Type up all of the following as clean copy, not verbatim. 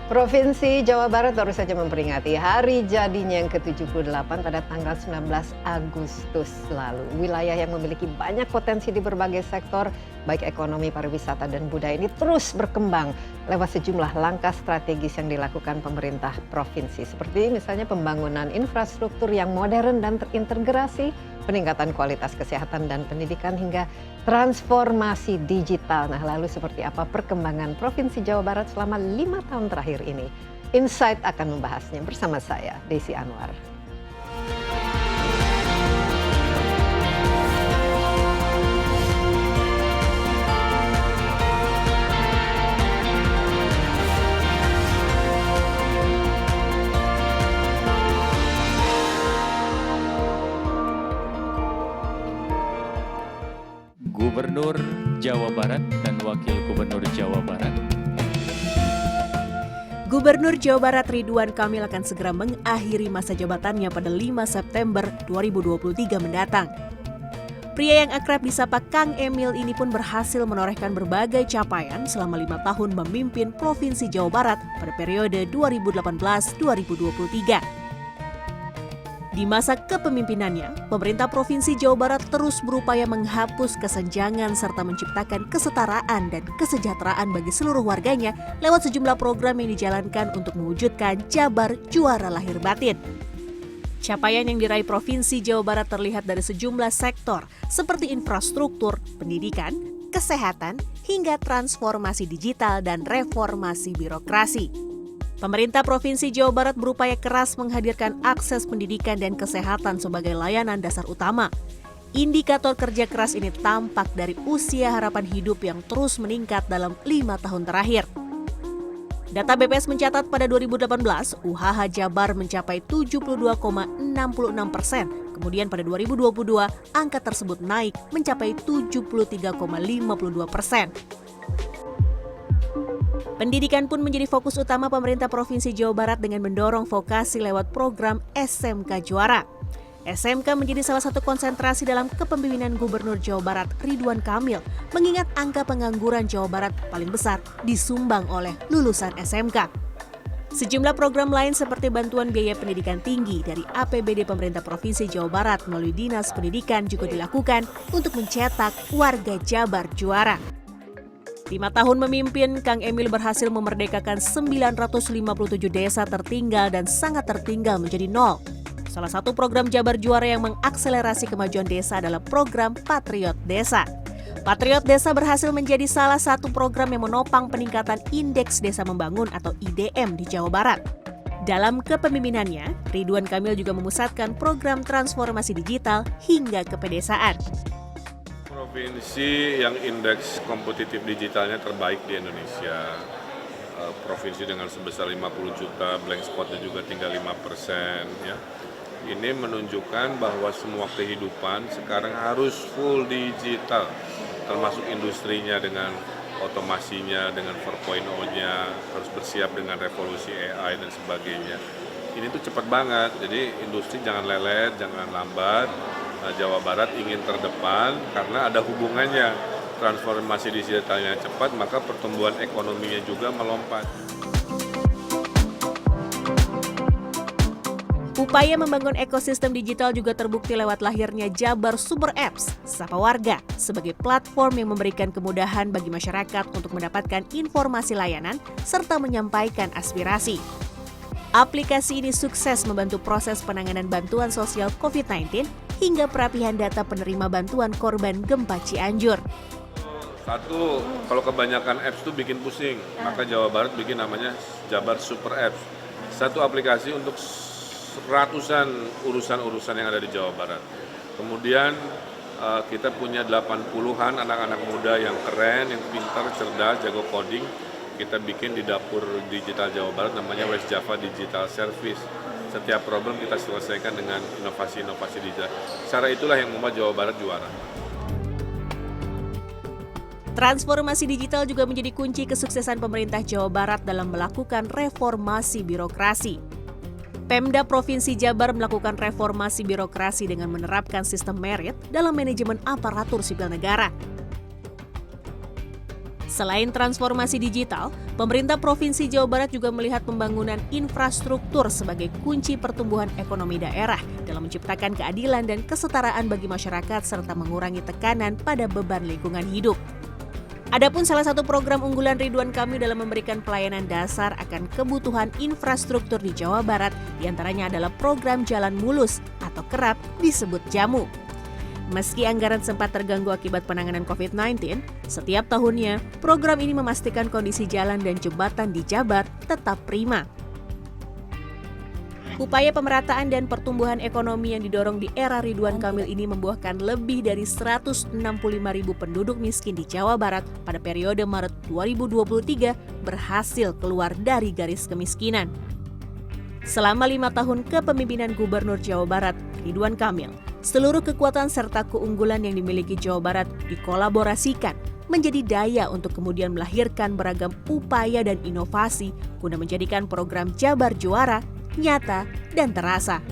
Provinsi Jawa Barat baru saja memperingati hari jadinya yang ke-78 pada tanggal 19 Agustus lalu. Wilayah yang memiliki banyak potensi di berbagai sektor, baik ekonomi, pariwisata, dan budaya ini terus berkembang lewat sejumlah langkah strategis yang dilakukan pemerintah provinsi. Seperti misalnya pembangunan infrastruktur yang modern dan terintegrasi, peningkatan kualitas kesehatan dan pendidikan, hingga transformasi digital. Nah, lalu seperti apa perkembangan Provinsi Jawa Barat selama 5 tahun terakhir ini? Insight akan membahasnya bersama saya, Desi Anwar. Gubernur Jawa Barat dan Wakil Gubernur Jawa Barat. Gubernur Jawa Barat Ridwan Kamil akan segera mengakhiri masa jabatannya pada 5 September 2023 mendatang. Pria yang akrab disapa Kang Emil ini pun berhasil menorehkan berbagai capaian selama 5 tahun memimpin Provinsi Jawa Barat pada periode 2018-2023. Di masa kepemimpinannya, pemerintah Provinsi Jawa Barat terus berupaya menghapus kesenjangan serta menciptakan kesetaraan dan kesejahteraan bagi seluruh warganya lewat sejumlah program yang dijalankan untuk mewujudkan Jabar Juara Lahir Batin. Capaian yang diraih Provinsi Jawa Barat terlihat dari sejumlah sektor seperti infrastruktur, pendidikan, kesehatan, hingga transformasi digital dan reformasi birokrasi. Pemerintah Provinsi Jawa Barat berupaya keras menghadirkan akses pendidikan dan kesehatan sebagai layanan dasar utama. Indikator kerja keras ini tampak dari usia harapan hidup yang terus meningkat dalam 5 tahun terakhir. Data BPS mencatat pada 2018, UHH Jabar mencapai 72,66%. Kemudian pada 2022, angka tersebut naik mencapai 73,52%. Pendidikan pun menjadi fokus utama pemerintah Provinsi Jawa Barat dengan mendorong vokasi lewat program SMK Juara. SMK menjadi salah satu konsentrasi dalam kepemimpinan Gubernur Jawa Barat Ridwan Kamil, mengingat angka pengangguran Jawa Barat paling besar disumbang oleh lulusan SMK. Sejumlah program lain seperti bantuan biaya pendidikan tinggi dari APBD pemerintah Provinsi Jawa Barat melalui Dinas Pendidikan juga dilakukan untuk mencetak warga Jabar Juara. 5 tahun memimpin, Kang Emil berhasil memerdekakan 957 desa tertinggal dan sangat tertinggal menjadi nol. Salah satu program Jabar Juara yang mengakselerasi kemajuan desa adalah program Patriot Desa. Patriot Desa berhasil menjadi salah satu program yang menopang peningkatan Indeks Desa Membangun atau IDM di Jawa Barat. Dalam kepemimpinannya, Ridwan Kamil juga memusatkan program transformasi digital hingga ke pedesaan. Provinsi yang indeks kompetitif digitalnya terbaik di Indonesia. Provinsi dengan sebesar 50 juta, blank spotnya juga tinggal 5%. Ya. Ini menunjukkan bahwa semua kehidupan sekarang harus full digital, termasuk industrinya dengan otomasinya, dengan 4.0-nya, harus bersiap dengan revolusi AI dan sebagainya. Ini tuh cepat banget, jadi industri jangan lelet, jangan lambat. Nah, Jawa Barat ingin terdepan karena ada hubungannya. Transformasi digitalnya cepat, maka pertumbuhan ekonominya juga melompat. Upaya membangun ekosistem digital juga terbukti lewat lahirnya Jabar Super Apps, Sapa Warga, sebagai platform yang memberikan kemudahan bagi masyarakat untuk mendapatkan informasi layanan serta menyampaikan aspirasi. Aplikasi ini sukses membantu proses penanganan bantuan sosial COVID-19 hingga perapihan data penerima bantuan korban gempa Cianjur. Satu, kalau kebanyakan apps itu bikin pusing, maka Jawa Barat bikin namanya Jabar Super Apps. Satu aplikasi untuk ratusan urusan-urusan yang ada di Jawa Barat. Kemudian kita punya 80-an anak-anak muda yang keren, yang pintar, cerdas, jago coding. Kita bikin di dapur digital Jawa Barat namanya West Java Digital Service. Setiap problem kita selesaikan dengan inovasi-inovasi digital. Cara itulah yang membuat Jawa Barat juara. Transformasi digital juga menjadi kunci kesuksesan pemerintah Jawa Barat dalam melakukan reformasi birokrasi. Pemda Provinsi Jabar melakukan reformasi birokrasi dengan menerapkan sistem merit dalam manajemen aparatur sipil negara. Selain transformasi digital, Pemerintah Provinsi Jawa Barat juga melihat pembangunan infrastruktur sebagai kunci pertumbuhan ekonomi daerah dalam menciptakan keadilan dan kesetaraan bagi masyarakat serta mengurangi tekanan pada beban lingkungan hidup. Adapun salah satu program unggulan Ridwan Kamil dalam memberikan pelayanan dasar akan kebutuhan infrastruktur di Jawa Barat diantaranya adalah program Jalan Mulus atau kerap disebut JAMU. Meski anggaran sempat terganggu akibat penanganan COVID-19, setiap tahunnya program ini memastikan kondisi jalan dan jembatan di Jabar tetap prima. Upaya pemerataan dan pertumbuhan ekonomi yang didorong di era Ridwan Kamil ini membuahkan lebih dari 165.000 penduduk miskin di Jawa Barat pada periode Maret 2023 berhasil keluar dari garis kemiskinan. Selama 5 tahun kepemimpinan Gubernur Jawa Barat, Ridwan Kamil, seluruh kekuatan serta keunggulan yang dimiliki Jawa Barat dikolaborasikan menjadi daya untuk kemudian melahirkan beragam upaya dan inovasi guna menjadikan program Jabar Juara nyata dan terasa.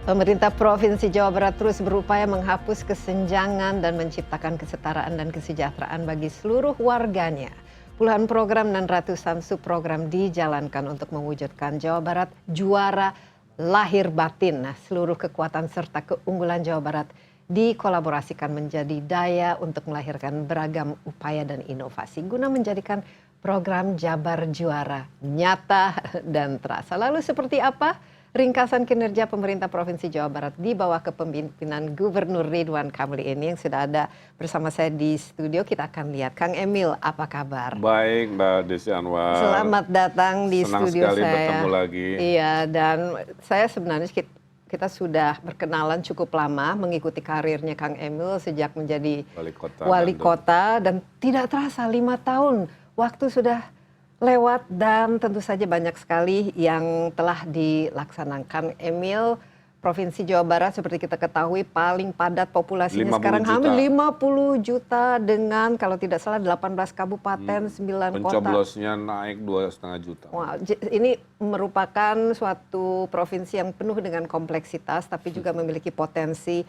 Pemerintah Provinsi Jawa Barat terus berupaya menghapus kesenjangan dan menciptakan kesetaraan dan kesejahteraan bagi seluruh warganya. Puluhan program dan ratusan subprogram dijalankan untuk mewujudkan Jawa Barat juara lahir batin. Nah, seluruh kekuatan serta keunggulan Jawa Barat dikolaborasikan menjadi daya untuk melahirkan beragam upaya dan inovasi guna menjadikan program Jabar Juara nyata dan terasa. Lalu seperti apa ringkasan kinerja pemerintah Provinsi Jawa Barat di bawah kepemimpinan Gubernur Ridwan Kamil ini yang sudah ada bersama saya di studio? Kita akan lihat. Kang Emil, apa kabar? Baik, Mbak Desi Anwar. Selamat datang di Senang studio sekali saya. bertemu lagi. Iya, dan saya sebenarnya kita sudah berkenalan cukup lama mengikuti karirnya Kang Emil sejak menjadi wali kota dan tidak terasa 5 tahun waktu sudah lewat dan tentu saja banyak sekali yang telah dilaksanakan. Emil, Provinsi Jawa Barat seperti kita ketahui paling padat populasinya sekarang hampir 50 juta dengan kalau tidak salah 18 kabupaten, 9 kota. Pencoblosnya naik 2,5 juta. Wah, ini merupakan suatu provinsi yang penuh dengan kompleksitas tapi juga memiliki potensi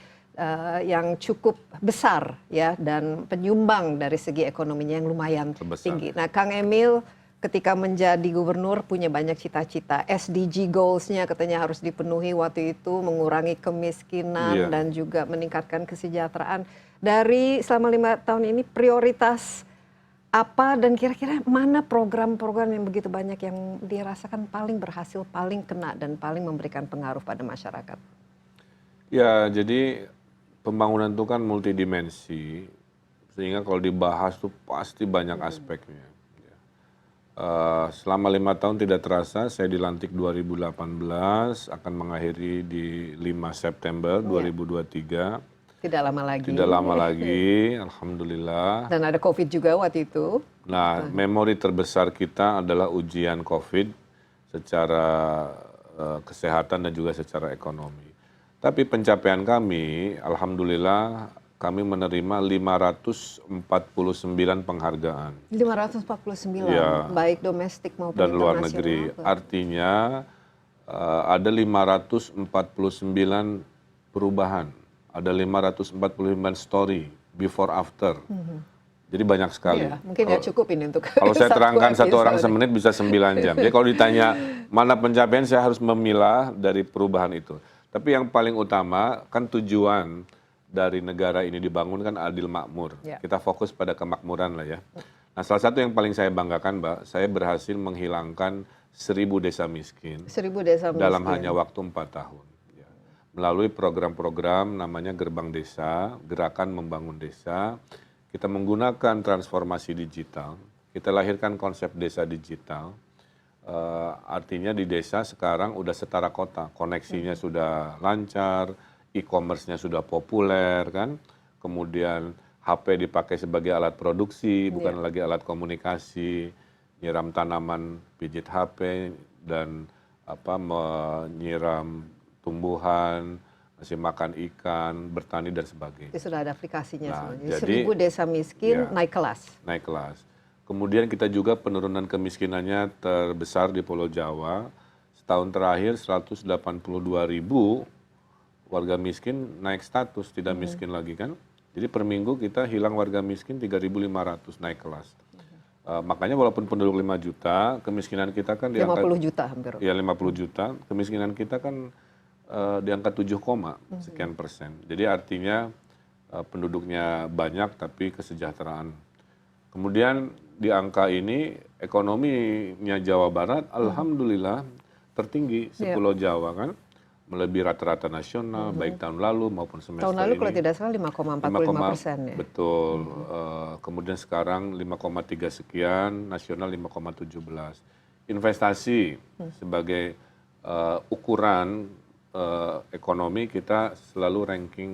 yang cukup besar ya dan penyumbang dari segi ekonominya yang lumayan tinggi. Nah, Kang Emil ketika menjadi gubernur punya banyak cita-cita. SDG goals-nya katanya harus dipenuhi waktu itu, mengurangi kemiskinan dan juga meningkatkan kesejahteraan. Dari selama 5 tahun ini prioritas apa dan kira-kira mana program-program yang begitu banyak yang dirasakan paling berhasil, paling kena dan paling memberikan pengaruh pada masyarakat? Ya, jadi pembangunan itu kan multidimensi, sehingga kalau dibahas tuh pasti banyak aspeknya. Selama 5 tahun tidak terasa, saya dilantik 2018, akan mengakhiri di 5 September 2023. Tidak lama lagi. Tidak lama lagi, alhamdulillah. Dan ada COVID juga waktu itu. Nah, memori terbesar kita adalah ujian COVID secara kesehatan dan juga secara ekonomi. Tapi pencapaian kami, alhamdulillah, kami menerima 549 penghargaan. 549, ya, baik domestik maupun dan luar internasional. negeri. Artinya ada 549 perubahan, ada 549 story before after. Jadi banyak sekali. Iya, mungkin nggak cukup ini untuk kalau saya terangkan satu orang semenit bisa 9 jam. Jadi kalau ditanya mana pencapaian, saya harus memilah dari perubahan itu. Tapi yang paling utama kan tujuan dari negara ini dibangun kan adil makmur. Ya. Kita fokus pada kemakmuran lah ya. Nah, salah satu yang paling saya banggakan, Mbak, saya berhasil menghilangkan 1000 desa miskin. 1000 desa miskin. Dalam hanya waktu 4 tahun. Ya. Melalui program-program namanya Gerbang Desa, Gerakan Membangun Desa, kita menggunakan transformasi digital. Kita lahirkan konsep desa digital. Artinya di desa sekarang udah setara kota, koneksinya sudah lancar, e-commerce-nya sudah populer kan, kemudian HP dipakai sebagai alat produksi, bukan lagi alat komunikasi, nyiram tanaman, pijit HP, dan menyiram tumbuhan, ngasih makan ikan, bertani dan sebagainya. Sudah ada aplikasinya Nah, semuanya. jadi 1000 desa miskin naik kelas. Naik kelas. Kemudian kita juga penurunan kemiskinannya terbesar di Pulau Jawa. Setahun terakhir 182.000 warga miskin naik status, tidak miskin lagi kan. Jadi per minggu kita hilang warga miskin 3.500 naik kelas. Makanya walaupun penduduk 5 juta, kemiskinan kita kan di angka 50 juta hampir. Ya 50 juta, kemiskinan kita kan di angka 7, sekian persen. Jadi artinya penduduknya banyak tapi kesejahteraan. Kemudian di angka ini ekonominya Jawa Barat alhamdulillah tertinggi sepulau Jawa kan, melebihi rata-rata nasional baik tahun lalu maupun semester Tahun lalu ini. kalau tidak salah 5,45% ya. Betul. Kemudian sekarang 5,3 sekian, nasional 5,17. Investasi sebagai ukuran ekonomi kita selalu ranking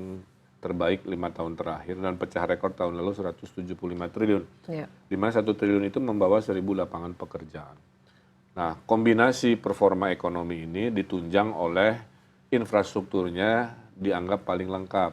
terbaik 5 tahun terakhir dan pecah rekor tahun lalu 175 triliun. Ya. Di mana 1 triliun itu membawa 1.000 lapangan pekerjaan. Nah, kombinasi performa ekonomi ini ditunjang oleh infrastrukturnya dianggap paling lengkap.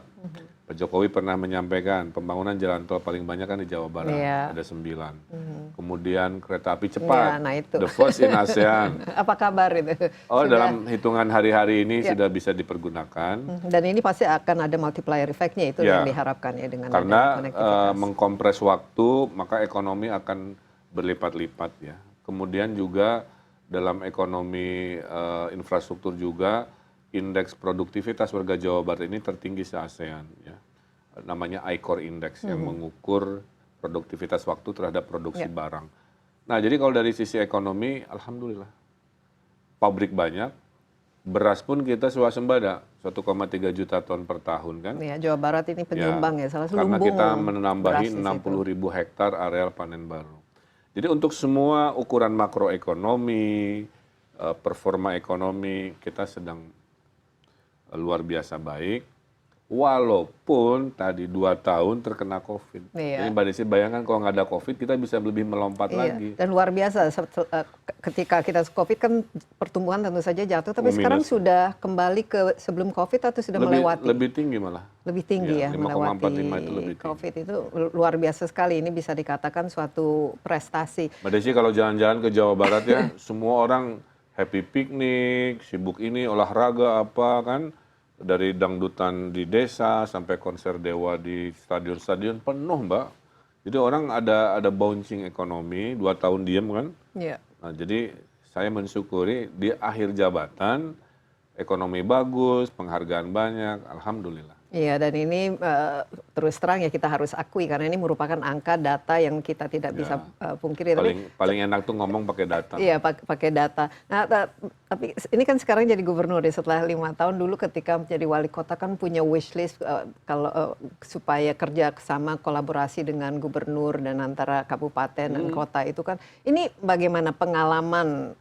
Pak Jokowi pernah menyampaikan pembangunan jalan tol paling banyak kan di Jawa Barat, ada 9. Kemudian kereta api cepat, nah itu. the first in ASEAN. Apa kabar itu? Dalam hitungan hari-hari ini sudah bisa dipergunakan. Dan ini pasti akan ada multiplier effect-nya itu yang diharapkan ya dengan karena konektivitas. mengkompres waktu, maka ekonomi akan berlipat-lipat ya. Kemudian juga dalam ekonomi infrastruktur juga indeks produktivitas warga Jawa Barat ini tertinggi se-ASEAN ya. Namanya I-Core Index yang mengukur produktivitas waktu terhadap produksi barang. Nah, jadi kalau dari sisi ekonomi alhamdulillah. Pabrik banyak, beras pun kita swasembada 1,3 juta ton per tahun kan. Ya, Jawa Barat ini penyumbang ya, salah satu karena lumbung kita menambahi beras di 60.000 hektar areal panen baru. Jadi untuk semua ukuran makroekonomi, performa ekonomi kita sedang luar biasa baik, walaupun tadi 2 tahun terkena COVID. Jadi Mbak Desi bayangkan kalau nggak ada COVID kita bisa lebih melompat lagi. Dan luar biasa ketika kita COVID kan pertumbuhan tentu saja jatuh, tapi sekarang sudah kembali ke sebelum COVID atau sudah melewati? Lebih tinggi malah. Lebih tinggi ya, melewati itu lebih tinggi. COVID itu luar biasa sekali. Ini bisa dikatakan suatu prestasi. Mbak Desi kalau jalan-jalan ke Jawa Barat ya, semua orang happy piknik, sibuk ini olahraga apa kan, dari dangdutan di desa sampai konser dewa di stadion-stadion penuh Mbak. Jadi orang ada bouncing ekonomi, 2 tahun diem kan. Yeah. Nah, jadi saya mensyukuri di akhir jabatan ekonomi bagus, penghargaan banyak, alhamdulillah. Iya, dan ini terus terang ya kita harus akui karena ini merupakan angka data yang kita tidak bisa pungkiri. Paling enak tuh ngomong pakai data. Iya, pakai data. Nah, tapi ini kan sekarang jadi gubernur ya, setelah 5 tahun. Dulu ketika menjadi wali kota kan punya wish list kalau supaya kerja sama kolaborasi dengan gubernur dan antara kabupaten dan kota itu kan. Ini bagaimana pengalaman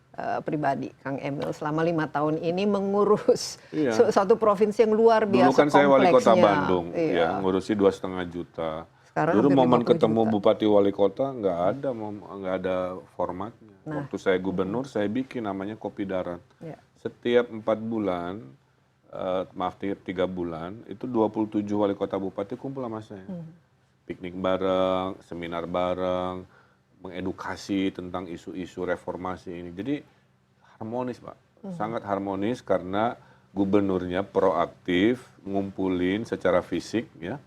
pribadi Kang Emil selama 5 tahun ini mengurus suatu provinsi yang luar biasa kompleksnya. Dulu kan saya wali kota Bandung, ya ngurusi 2,5 juta. Sekarang dulu momen ketemu juta. bupati wali kota nggak ada formatnya. Waktu saya gubernur saya bikin namanya Kopi Darat. Setiap 4 bulan, maaf 3 bulan, itu 27 wali kota bupati kumpul sama saya. Piknik bareng, seminar bareng, mengedukasi tentang isu-isu reformasi ini. Jadi harmonis Pak, sangat harmonis karena gubernurnya proaktif ngumpulin secara fisik ya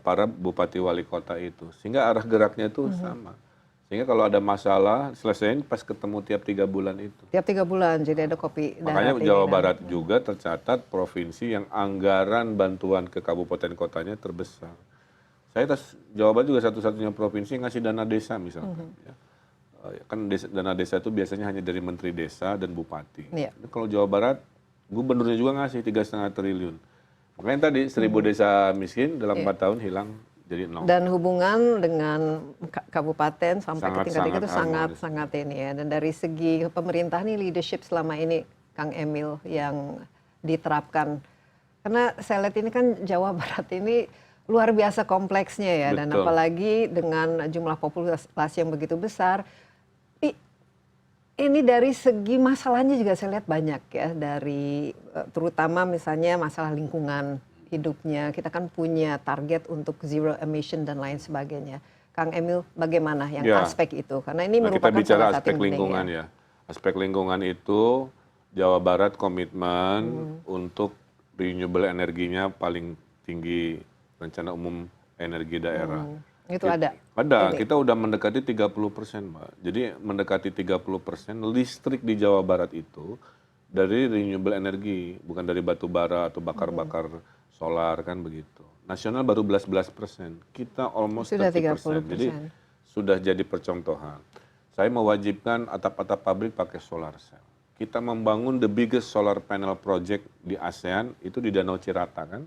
para bupati wali kota itu, sehingga arah geraknya itu sama. Sehingga kalau ada masalah selesaiin pas ketemu tiap 3 bulan itu. Tiap 3 bulan jadi ada Kopi Darat. Makanya Jawa Barat juga tercatat provinsi yang anggaran bantuan ke kabupaten kotanya terbesar. Saya Jawa Barat juga satu-satunya provinsi yang ngasih dana desa misalkan. Ya. Kan dana desa itu biasanya hanya dari menteri desa dan bupati. Kalau Jawa Barat, gubernurnya juga ngasih 3,5 triliun. Makanya tadi 1.000 desa miskin dalam 4 tahun hilang jadi 0. Dan hubungan dengan kabupaten sampai ke tingkat itu sangat ini ya. Dan dari segi pemerintahan ini leadership selama ini Kang Emil yang diterapkan. Karena saya lihat ini kan Jawa Barat ini luar biasa kompleksnya ya. Dan apalagi dengan jumlah populasi yang begitu besar. Ini dari segi masalahnya juga saya lihat banyak ya, dari terutama misalnya masalah lingkungan hidupnya. Kita kan punya target untuk zero emission dan lain sebagainya. Kang Emil, bagaimana yang aspek itu? Karena ini merupakan kita bicara salah satu aspek lingkungan ya. Aspek lingkungan itu Jawa Barat komitmen untuk renewable energinya paling tinggi rencana umum energi daerah. Itu ada. Ada, kita udah mendekati 30%, Mbak. Jadi mendekati 30% listrik di Jawa Barat itu dari renewable energy, bukan dari batu bara atau bakar-bakar solar kan begitu. Nasional baru 11%, kita almost Sudah 30%. 30%. Jadi sudah jadi percontohan. Saya mewajibkan atap-atap pabrik pakai solar cell. Kita membangun the biggest solar panel project di ASEAN itu di Danau Cirata kan,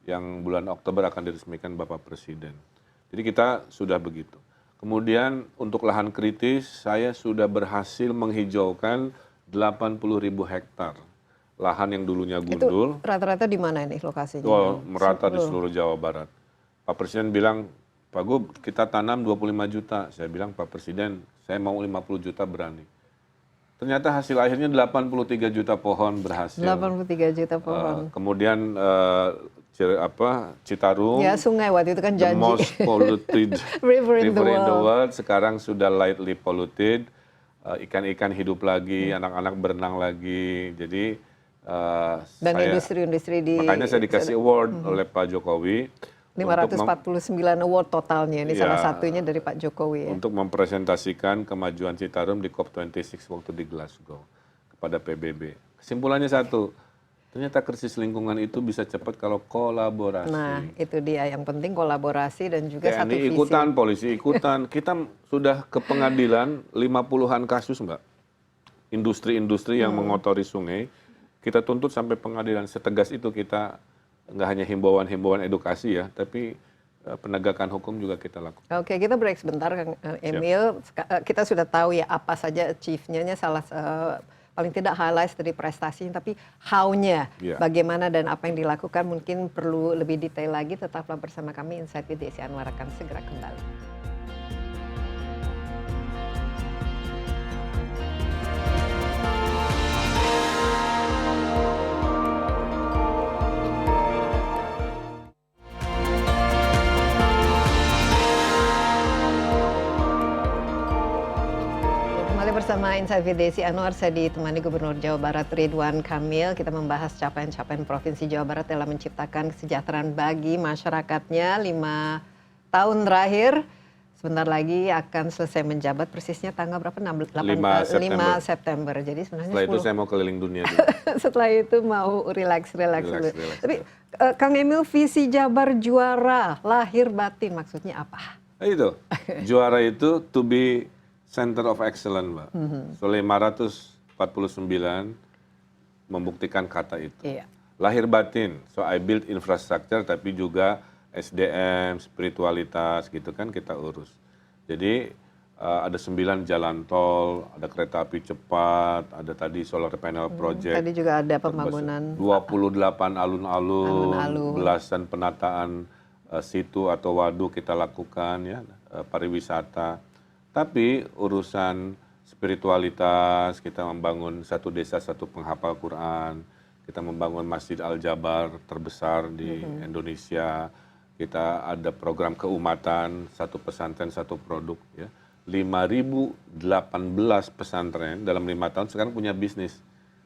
yang bulan Oktober akan diresmikan Bapak Presiden. Jadi kita sudah begitu. Kemudian untuk lahan kritis, saya sudah berhasil menghijaukan 80.000 hektar lahan yang dulunya gundul. Itu rata-rata di mana ini lokasinya? Merata di seluruh Jawa Barat. Pak Presiden bilang, Pak Gub, kita tanam 25 juta. Saya bilang, Pak Presiden, saya mau 50 juta berani. Ternyata hasil akhirnya 83 juta pohon berhasil. 83 juta pohon. Kemudian Citarum, Ya, sungai waktu itu kan the janji. most polluted River in the river in the world. world, sekarang sudah lightly polluted. Ikan-ikan hidup lagi, anak-anak berenang lagi. Jadi Dan industri-industri di... makanya saya dikasih award oleh Pak Jokowi. 549 award totalnya, ini salah satunya dari Pak Jokowi ya. Untuk mempresentasikan kemajuan Citarum di COP26 waktu di Glasgow kepada PBB. Kesimpulannya satu, ternyata krisis lingkungan itu bisa cepat kalau kolaborasi. Nah, itu dia yang penting kolaborasi dan juga satu TNI visi. ikutan, polisi ikutan. Kita sudah ke pengadilan 50-an kasus, Mbak. Industri-industri yang mengotori sungai, kita tuntut sampai pengadilan. Setegas itu kita nggak hanya himbauan-himbauan edukasi ya, tapi penegakan hukum juga kita lakukan. Oke, kita break sebentar, Kang Emil. Kita sudah tahu ya apa saja achieve-nya, paling tidak highlights dari prestasinya, tapi how-nya, bagaimana dan apa yang dilakukan mungkin perlu lebih detail lagi. Tetaplah bersama kami, Insight with Desi Anwar akan segera kembali. Bersama Insight with Desi Anwar, saya ditemani Gubernur Jawa Barat Ridwan Kamil. Kita membahas capaian-capaian Provinsi Jawa Barat dalam menciptakan kesejahteraan bagi masyarakatnya 5 tahun terakhir. Sebentar lagi akan selesai menjabat, persisnya tanggal berapa? 5 September. Jadi sebenarnya setelah itu saya mau keliling dunia dulu. Setelah itu mau relax dulu. Tapi Kang Emil, visi Jabar juara lahir batin maksudnya apa? Itu juara itu to be Center of Excellence, Mbak. So 549 membuktikan kata itu. Iya. Lahir batin, so I build infrastructure tapi juga SDM, spiritualitas gitu kan kita urus. Jadi ada 9 jalan tol, ada kereta api cepat, ada tadi solar panel project. Tadi juga ada pembangunan 28 alun-alun, belasan penataan situ atau waduk kita lakukan ya, pariwisata. Tapi urusan spiritualitas, kita membangun satu desa satu penghafal Quran, kita membangun Masjid Al-Jabar terbesar di Indonesia, kita ada program keumatan, satu pesantren satu produk, ya. 5.018 pesantren dalam 5 tahun sekarang punya bisnis.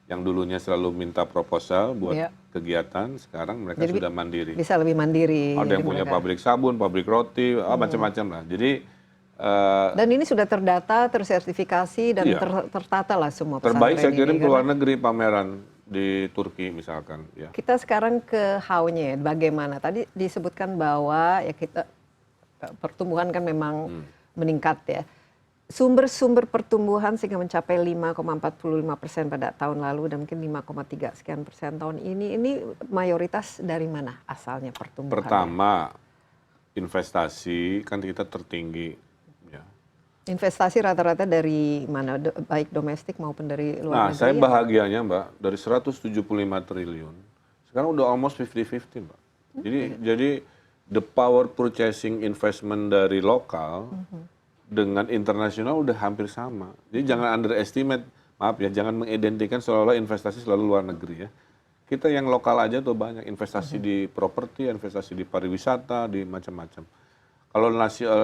Yang dulunya selalu minta proposal buat kegiatan, sekarang mereka sudah mandiri. Bisa lebih mandiri. Ada yang punya pabrik sabun, pabrik roti, macam-macam lah. Jadi dan ini sudah terdata, tersertifikasi dan tertata lah semua pesantren. Terbaik saya kirim ke luar negeri pameran di Turki misalkan. Ya. Kita sekarang ke how-nya, bagaimana? Tadi disebutkan bahwa ya kita pertumbuhan kan memang meningkat ya. Sumber-sumber pertumbuhan sehingga mencapai 5,45% pada tahun lalu dan mungkin 5,3 sekian persen tahun ini. Ini mayoritas dari mana asalnya pertumbuhan? Pertama, investasi kan kita tertinggi. Investasi rata-rata dari mana, baik domestik maupun dari luar negeri? Saya bahagianya Mbak, dari 175 triliun, sekarang udah almost 50-50 Mbak. Jadi the power purchasing investment dari lokal dengan internasional udah hampir sama. Jadi jangan underestimate, maaf ya, jangan mengidentikan seolah-olah investasi selalu luar negeri ya. Kita yang lokal aja tuh banyak, investasi di properti, investasi di pariwisata, di macam-macam. Kalau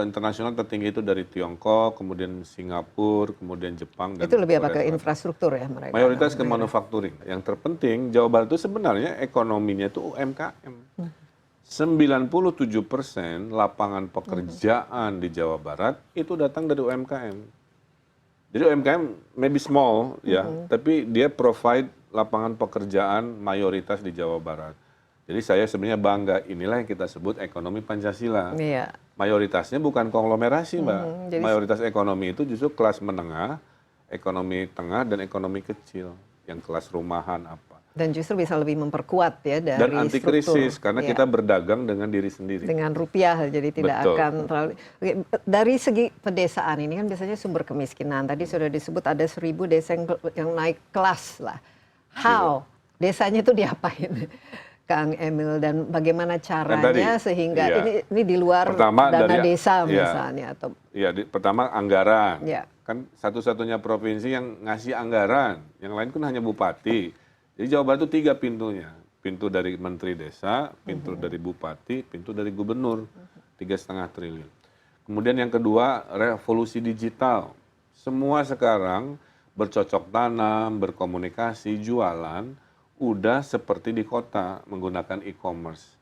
internasional tertinggi itu dari Tiongkok, kemudian Singapura, kemudian Jepang. Dan itu lebih apa ke infrastruktur ya mereka? Mayoritas ke manufacturing. Yang terpenting Jawa Barat itu sebenarnya ekonominya itu UMKM. 97% lapangan pekerjaan di Jawa Barat itu datang dari UMKM. Jadi UMKM maybe small ya, tapi dia provide lapangan pekerjaan mayoritas di Jawa Barat. Jadi saya sebenarnya bangga, inilah yang kita sebut ekonomi Pancasila. Iya. Mayoritasnya bukan konglomerasi, Mbak. Jadi Mayoritas ekonomi itu justru kelas menengah, ekonomi tengah, dan ekonomi kecil, yang kelas rumahan apa. dan justru bisa lebih memperkuat ya dari Dan anti krisis, struktur. karena Iya. kita berdagang dengan diri sendiri. Dengan rupiah, jadi tidak Betul. akan terlalu. Oke, dari segi pedesaan ini kan biasanya sumber kemiskinan. Tadi sudah disebut ada 1.000 desa yang naik kelas lah. How desanya itu diapain, Kang Emil, dan bagaimana caranya sehingga iya. ini di luar Pertama dana dari- desa iya. misalnya atau Ya, pertama anggaran. ya. Kan satu-satunya provinsi yang ngasih anggaran, yang lain kan hanya bupati. Jadi Jawa Barat itu 3 pintunya. Pintu dari Menteri Desa, pintu dari Bupati, pintu dari Gubernur. 3,5 triliun. Kemudian yang kedua, revolusi digital. Semua sekarang bercocok tanam, berkomunikasi, jualan, udah seperti di kota menggunakan e-commerce.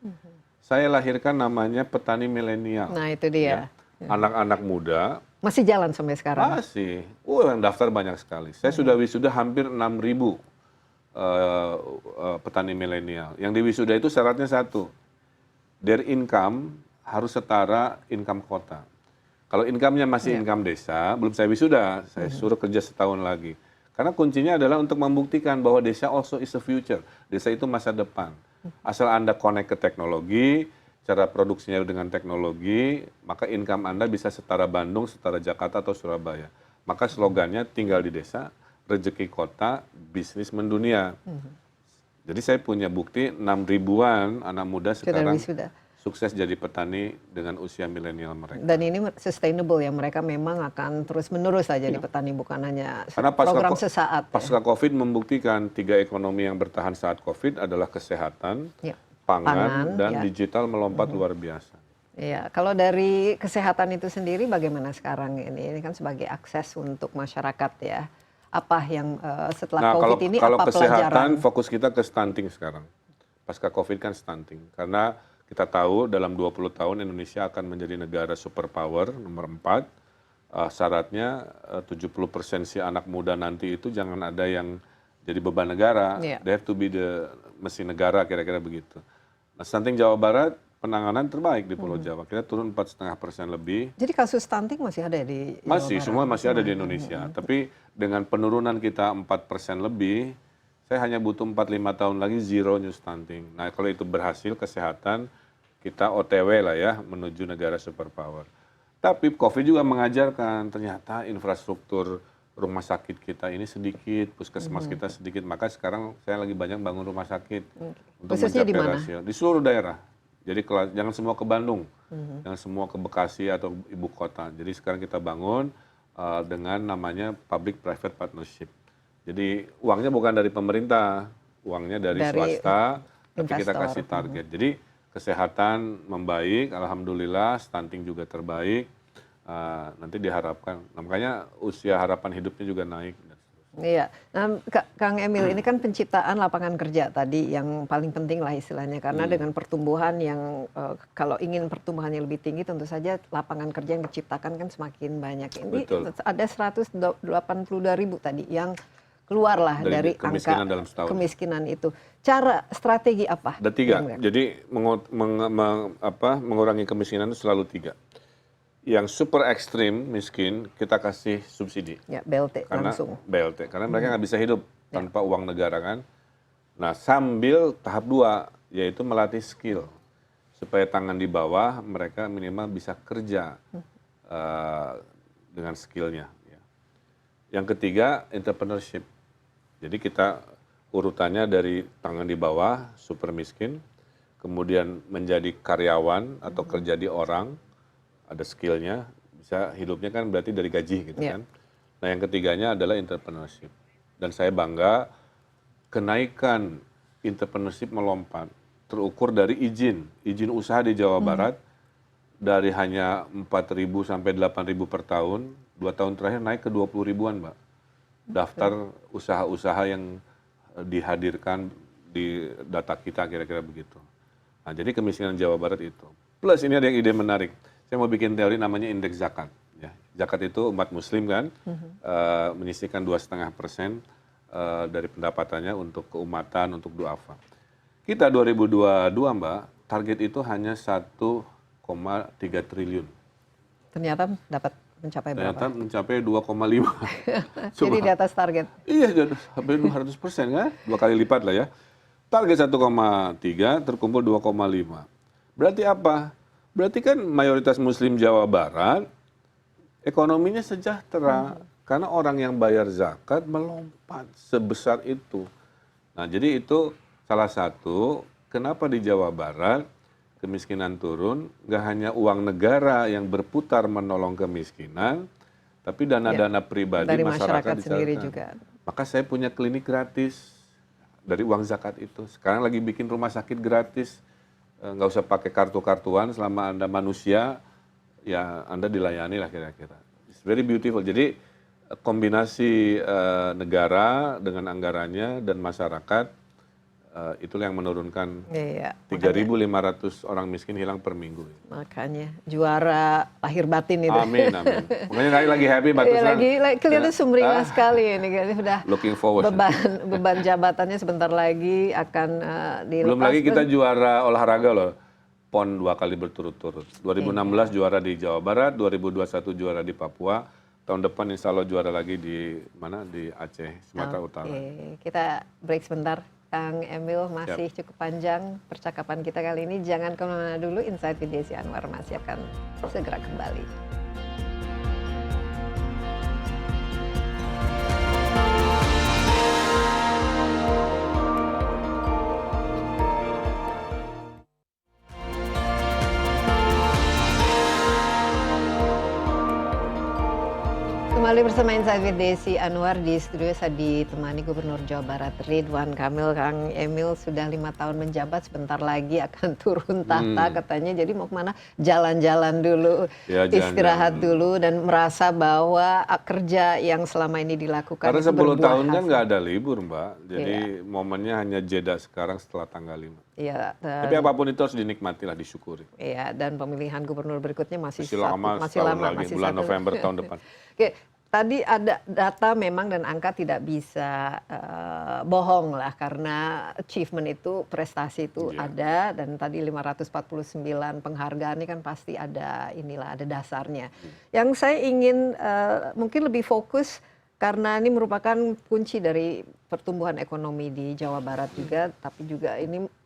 Saya lahirkan namanya petani milenial. Nah itu dia. Anak-anak muda Masih jalan sampai sekarang. masih, yang daftar banyak sekali. Saya sudah wisuda hampir 6.000 petani milenial. Yang di wisuda itu syaratnya satu, their income harus setara income kota. Kalau income-nya masih income desa, belum saya wisuda, saya suruh kerja setahun lagi. Karena kuncinya adalah untuk membuktikan bahwa desa also is a future. Desa itu masa depan. Asal Anda connect ke teknologi, cara produksinya dengan teknologi, maka income Anda bisa setara Bandung, setara Jakarta atau Surabaya. Maka slogannya tinggal di desa, rezeki kota, bisnis mendunia. Jadi saya punya bukti 6.000-an anak muda Sudah sekarang wisuda. sukses jadi petani dengan usia milenial mereka. Dan ini sustainable ya, mereka memang akan terus-menerus saja di petani, bukan hanya Karena program sesaat. pasca COVID membuktikan 3 ekonomi yang bertahan saat COVID adalah kesehatan, Ya. pangan, dan ya. digital melompat luar biasa. Iya, kalau dari kesehatan itu sendiri bagaimana sekarang ini? Ini kan sebagai akses untuk masyarakat ya. Apa yang setelah COVID ini kalau apa kesehatan pelajaran? fokus kita ke stunting sekarang. Pasca COVID kan stunting. Karena kita tahu dalam 20 tahun Indonesia akan menjadi negara superpower nomor 4. Syaratnya 70% si anak muda nanti itu jangan ada yang jadi beban negara. Iya. They have to be the mesin negara, kira-kira begitu. Nah, stunting Jawa Barat penanganan terbaik di Pulau Jawa. Kita turun 4,5% lebih. Jadi kasus stunting masih ada di Jawa Masih, Barat? semua masih ada di Indonesia. Tapi dengan penurunan kita 4% lebih, saya hanya butuh 4-5 tahun lagi zero new stunting. Nah, kalau itu berhasil kesehatan, kita OTW lah ya, menuju negara superpower. Tapi COVID juga mengajarkan ternyata infrastruktur rumah sakit kita ini sedikit, puskesmas kita sedikit. Maka sekarang saya lagi banyak bangun rumah sakit untuk Khususnya di mencapai mana? rasio. Di seluruh daerah. Jadi jangan semua ke Bandung, jangan semua ke Bekasi atau ibu kota. Jadi sekarang kita bangun dengan namanya public-private partnership. Jadi uangnya bukan dari pemerintah, uangnya dari swasta, tapi kita investor. kasih target. Jadi kesehatan membaik, alhamdulillah, stunting juga terbaik. Nanti diharapkan, makanya usia harapan hidupnya juga naik. Iya, nah, Kang Emil, ini kan penciptaan lapangan kerja tadi yang paling penting lah istilahnya, karena dengan pertumbuhan yang kalau ingin pertumbuhannya lebih tinggi, tentu saja lapangan kerja yang diciptakan kan semakin banyak. Ini Betul. ada 182.000 tadi yang keluarlah dari kemiskinan angka dalam setahun. kemiskinan itu. Cara strategi apa? Ada 3. yang- Jadi mengurangi kemiskinan itu selalu 3. Yang super ekstrim miskin kita kasih subsidi. Ya, BLT Karena langsung. BLT, karena mereka nggak bisa hidup tanpa uang negara kan. Nah, sambil tahap 2 yaitu melatih skill supaya tangan di bawah mereka minimal bisa kerja dengan skillnya. Ya. Yang ketiga entrepreneurship. Jadi kita urutannya dari tangan di bawah super miskin, kemudian menjadi karyawan atau kerja di orang, ada skillnya, bisa hidupnya kan berarti dari gaji gitu kan. Nah yang ketiganya adalah entrepreneurship. Dan saya bangga kenaikan entrepreneurship melompat, terukur dari izin usaha di Jawa Barat, dari hanya 4.000 sampai 8.000 per tahun, 2 tahun terakhir naik ke 20 ribuan Mbak. Daftar usaha-usaha yang dihadirkan di data kita kira-kira begitu. Nah, jadi kemiskinan Jawa Barat itu. Plus ini ada yang ide menarik. Saya mau bikin teori namanya indeks zakat. Ya, zakat itu umat Muslim kan menyisihkan 2,5% dari pendapatannya untuk keumatan, untuk duafa. Kita 2022 Mbak, target itu hanya 1,3 triliun. Ternyata dapat mencapai berapa? Ternyata mencapai 2,5. Jadi di atas target. Iya, sampai 200% kan? 2 kali lipat lah ya. Target 1,3 terkumpul 2,5. Berarti apa? Berarti kan mayoritas Muslim Jawa Barat ekonominya sejahtera. Karena orang yang bayar zakat melompat sebesar itu. Nah, jadi itu salah satu kenapa di Jawa Barat kemiskinan turun, nggak hanya uang negara yang berputar menolong kemiskinan, tapi dana-dana pribadi Dari masyarakat sendiri disalurkan. juga. Maka saya punya klinik gratis dari uang zakat itu. Sekarang lagi bikin rumah sakit gratis, nggak usah pakai kartu-kartuan selama Anda manusia, ya Anda dilayani lah kira-kira. It's very beautiful. Jadi kombinasi negara dengan anggarannya dan masyarakat, itulah yang menurunkan Iya, 3.500 orang miskin hilang per minggu. makanya juara lahir batin itu. Amin, amin. Makanya lagi happy Mbak Iya, Tuslan. lagi kelihatan sumringah sekali ini kan sudah Looking forward. beban jabatannya sebentar lagi akan dilepas. Belum lagi kita juara olahraga loh. PON 2 kali berturut-turut. 2016 juara di Jawa Barat, 2021 juara di Papua. Tahun depan insya Allah juara lagi di mana? Di Aceh, Sumatera Utara. Oke, kita break sebentar. Kang Emil, masih cukup panjang percakapan kita kali ini. Jangan kemana-mana dulu, Insight with Desi Anwar masih akan segera kembali. Kembali bersama Insight with Desi Anwar. Di studio saya ditemani Gubernur Jawa Barat Ridwan Kamil. Kang Emil sudah 5 tahun menjabat, sebentar lagi akan turun tahta katanya. Jadi mau kemana? Jalan-jalan dulu, Ya, istirahat dulu, dan merasa bahwa kerja yang selama ini dilakukan Karena itu 10 berbuah tahun kan hasil. nggak ada libur Mbak. Jadi momennya hanya jeda sekarang setelah tanggal 5. Iya, Tapi apapun itu harus dinikmati lah, disyukuri. iya, dan pemilihan gubernur berikutnya masih lama, masih setahun lama, lagi, masih bulan satu. November tahun depan. Oke, tadi ada data memang dan angka tidak bisa bohong lah, karena achievement itu, prestasi itu ada, dan tadi 549 penghargaan ini kan pasti ada inilah, ada dasarnya. Yang saya ingin mungkin lebih fokus, karena ini merupakan kunci dari pertumbuhan ekonomi di Jawa Barat juga, tapi juga ini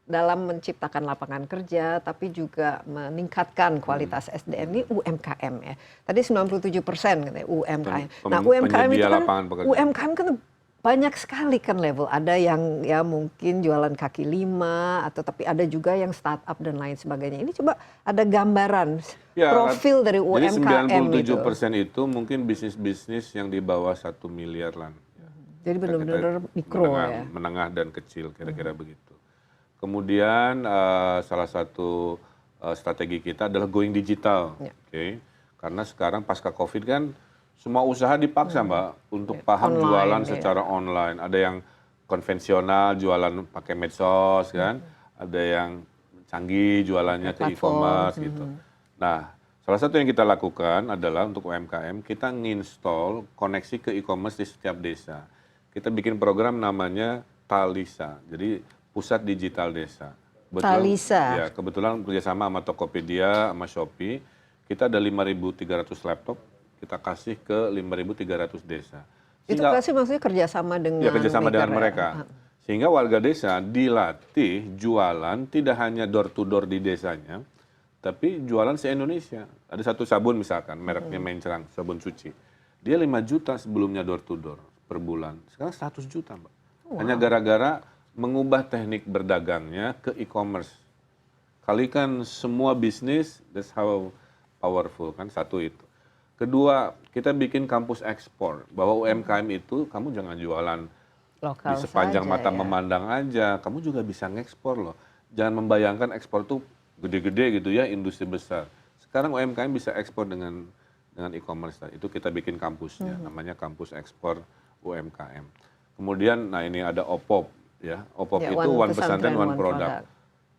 dalam menciptakan lapangan kerja, tapi juga meningkatkan kualitas SDM ini UMKM ya. Tadi 97% katanya UMKM. Nah UMKM itu kan, UMKM kan banyak sekali kan level. Ada yang ya mungkin jualan kaki lima, atau tapi ada juga yang startup dan lain sebagainya. Ini coba ada gambaran profil dari UMKM jadi itu. 97% itu mungkin bisnis-bisnis yang di bawah 1 miliar lah. Jadi benar-benar mikro menengah, ya. menengah dan kecil, kira-kira begitu. Kemudian salah satu strategi kita adalah going digital, karena sekarang pasca COVID kan semua usaha dipaksa Mbak untuk paham online, jualan secara online. Ada yang konvensional jualan pakai medsos kan, ada yang canggih jualannya ke e-commerce gitu. Nah, salah satu yang kita lakukan adalah untuk UMKM kita nginstall koneksi ke e-commerce di setiap desa. Kita bikin program namanya Talisa, jadi Pusat Digital Desa. Talisa. Ya, kebetulan kerjasama sama Tokopedia, sama Shopee, kita ada 5.300 laptop, kita kasih ke 5.300 desa. Itu kasih maksudnya kerjasama dengan kerjasama dengan mereka. Sehingga warga desa dilatih jualan tidak hanya door to door di desanya, tapi jualan se-Indonesia. Ada satu sabun misalkan, mereknya Mencerang, sabun suci. Dia 5 juta sebelumnya door to door per bulan. Sekarang 100 juta, Mbak. Hanya gara-gara mengubah teknik berdagangnya ke e-commerce. Kalikan semua bisnis, that's how powerful kan, satu itu. Kedua, kita bikin kampus ekspor, bahwa UMKM itu kamu jangan jualan lokal di sepanjang saja, mata ya. memandang aja, kamu juga bisa ngekspor loh. Jangan membayangkan ekspor tuh gede-gede gitu ya, industri besar. Sekarang UMKM bisa ekspor dengan e-commerce. Itu kita bikin kampusnya, namanya kampus ekspor UMKM. Kemudian, nah ini ada OPOP, ya. OPOP Ya, itu one pesantren, one product.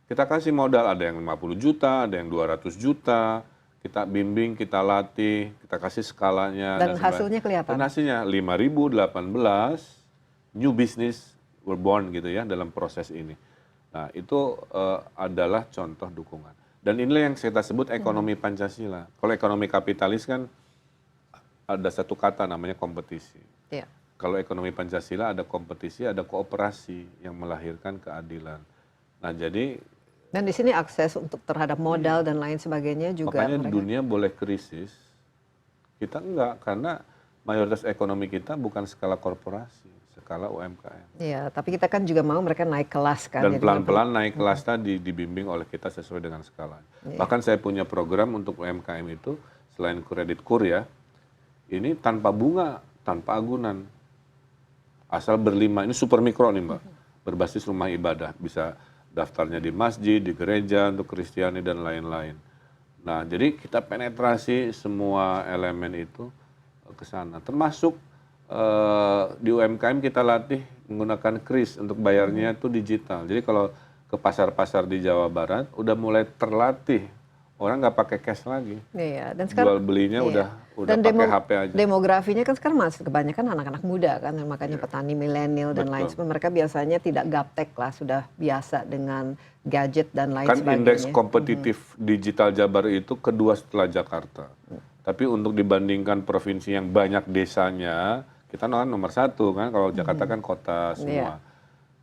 Kita kasih modal, ada yang 50 juta, ada yang 200 juta, kita bimbing, kita latih, kita kasih skalanya. Dan hasilnya kelihatan? Dan hasilnya 5.018 new business were born gitu ya dalam proses ini. Nah itu adalah contoh dukungan. Dan inilah yang kita sebut ekonomi Pancasila. Kalau ekonomi kapitalis kan ada satu kata namanya kompetisi. Ya. Kalau ekonomi Pancasila ada kompetisi, ada kooperasi yang melahirkan keadilan. Nah jadi dan di sini akses untuk terhadap modal dan lain sebagainya juga. Makanya dunia boleh krisis, kita enggak, karena mayoritas ekonomi kita bukan skala korporasi, skala UMKM. Iya, tapi kita kan juga mau mereka naik kelas kan. Dan pelan-pelan naik kelas tadi dibimbing oleh kita sesuai dengan skala. Bahkan saya punya program untuk UMKM itu, selain kredit kur ya, ini tanpa bunga, tanpa agunan. Asal berlima, ini super mikro nih Mbak, berbasis rumah ibadah, bisa daftarnya di masjid, di gereja, untuk Kristiani dan lain-lain. Nah, jadi kita penetrasi semua elemen itu ke sana. Termasuk di UMKM kita latih menggunakan kris untuk bayarnya itu digital. Jadi kalau ke pasar-pasar di Jawa Barat udah mulai terlatih, orang nggak pakai cash lagi. Iya, dan sekarang jual belinya udah dan pakai HP aja. Demografinya kan sekarang masih kebanyakan anak-anak muda kan, makanya petani milenial dan lain sebagainya. Mereka biasanya tidak gaptek lah, sudah biasa dengan gadget dan lain sebagainya. Kan indeks kompetitif digital Jabar itu kedua setelah Jakarta. Tapi untuk dibandingkan provinsi yang banyak desanya, kita nomor satu kan. Kalau Jakarta kan kota semua.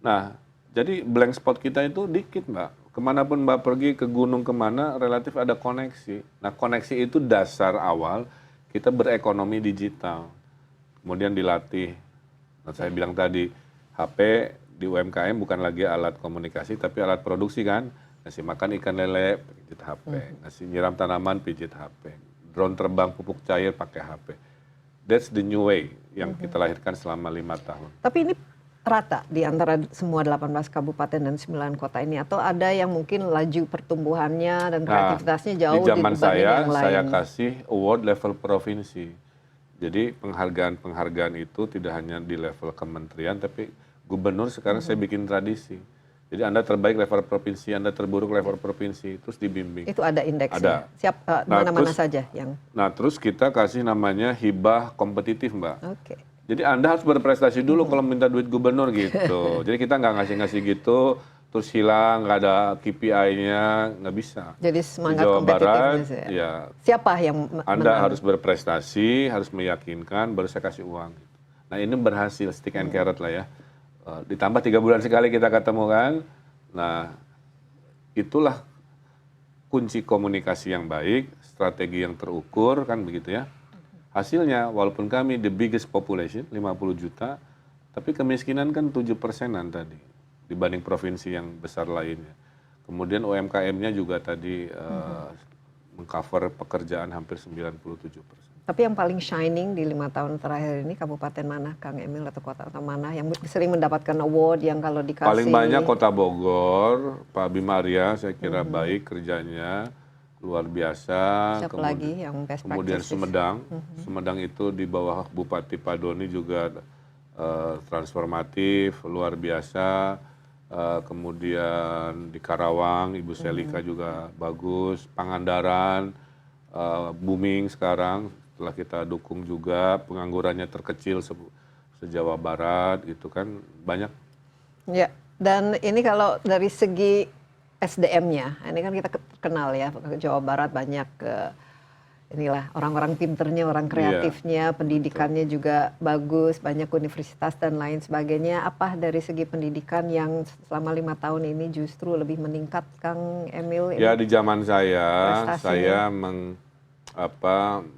Nah, jadi blank spot kita itu dikit Mbak. Kemanapun Mbak pergi, ke gunung kemana, relatif ada koneksi. Nah, koneksi itu dasar awal kita berekonomi digital. Kemudian dilatih. Nah, saya bilang tadi, HP di UMKM bukan lagi alat komunikasi, tapi alat produksi kan. Ngasih makan ikan lele, pijit HP. Ngasih nyiram tanaman, pijit HP. Drone terbang, pupuk cair, pakai HP. That's the new way yang kita lahirkan selama 5 tahun. Tapi ini rata di antara semua 18 kabupaten dan 9 kota ini, atau ada yang mungkin laju pertumbuhannya dan kreativitasnya jauh di zaman dibanding yang lain? Saya kasih award level provinsi. Jadi penghargaan itu tidak hanya di level kementerian, tapi gubernur sekarang saya bikin tradisi. Jadi Anda terbaik level provinsi, Anda terburuk level provinsi, terus dibimbing. Itu ada indeksnya? Ada. Mana-mana saja yang... Nah terus kita kasih namanya hibah kompetitif Mbak. Oke. Jadi Anda harus berprestasi dulu kalau minta duit gubernur gitu. Jadi kita nggak ngasih-ngasih gitu, terus hilang, nggak ada KPI-nya, nggak bisa. Jadi semangat di Jawa Barat, ya. Siapa yang Anda harus berprestasi, harus meyakinkan, baru saya kasih uang. Nah ini berhasil, stick and carrot lah ya. Ditambah 3 bulan sekali kita ketemu kan. Nah itulah kunci komunikasi yang baik, strategi yang terukur kan begitu ya. Hasilnya walaupun kami the biggest population 50 juta, tapi kemiskinan kan 7%-an tadi dibanding provinsi yang besar lainnya. Kemudian UMKM-nya juga tadi mengcover pekerjaan hampir 97%. Tapi yang paling shining di 5 tahun terakhir ini kabupaten mana, Kang Emil, atau kota atau mana yang sering mendapatkan award yang kalau dikasih? Paling banyak Kota Bogor, Pak Bima Arya saya kira baik kerjanya. Luar biasa. Siapa lagi yang best kemudian practices? Sumedang, Sumedang itu di bawah Bupati Padoni juga transformatif, luar biasa. Kemudian di Karawang, Ibu Selika juga bagus. Pangandaran, booming sekarang. Setelah kita dukung juga, penganggurannya terkecil se-Jawa Barat, gitu kan banyak. Ya, dan ini kalau dari segi SDM-nya, ini kan kita kenal ya, Jawa Barat banyak inilah orang-orang pinternya, orang kreatifnya, pendidikannya juga bagus, banyak universitas dan lain sebagainya. Apa dari segi pendidikan yang selama 5 tahun ini justru lebih meningkat, Kang Emil? Ya di zaman saya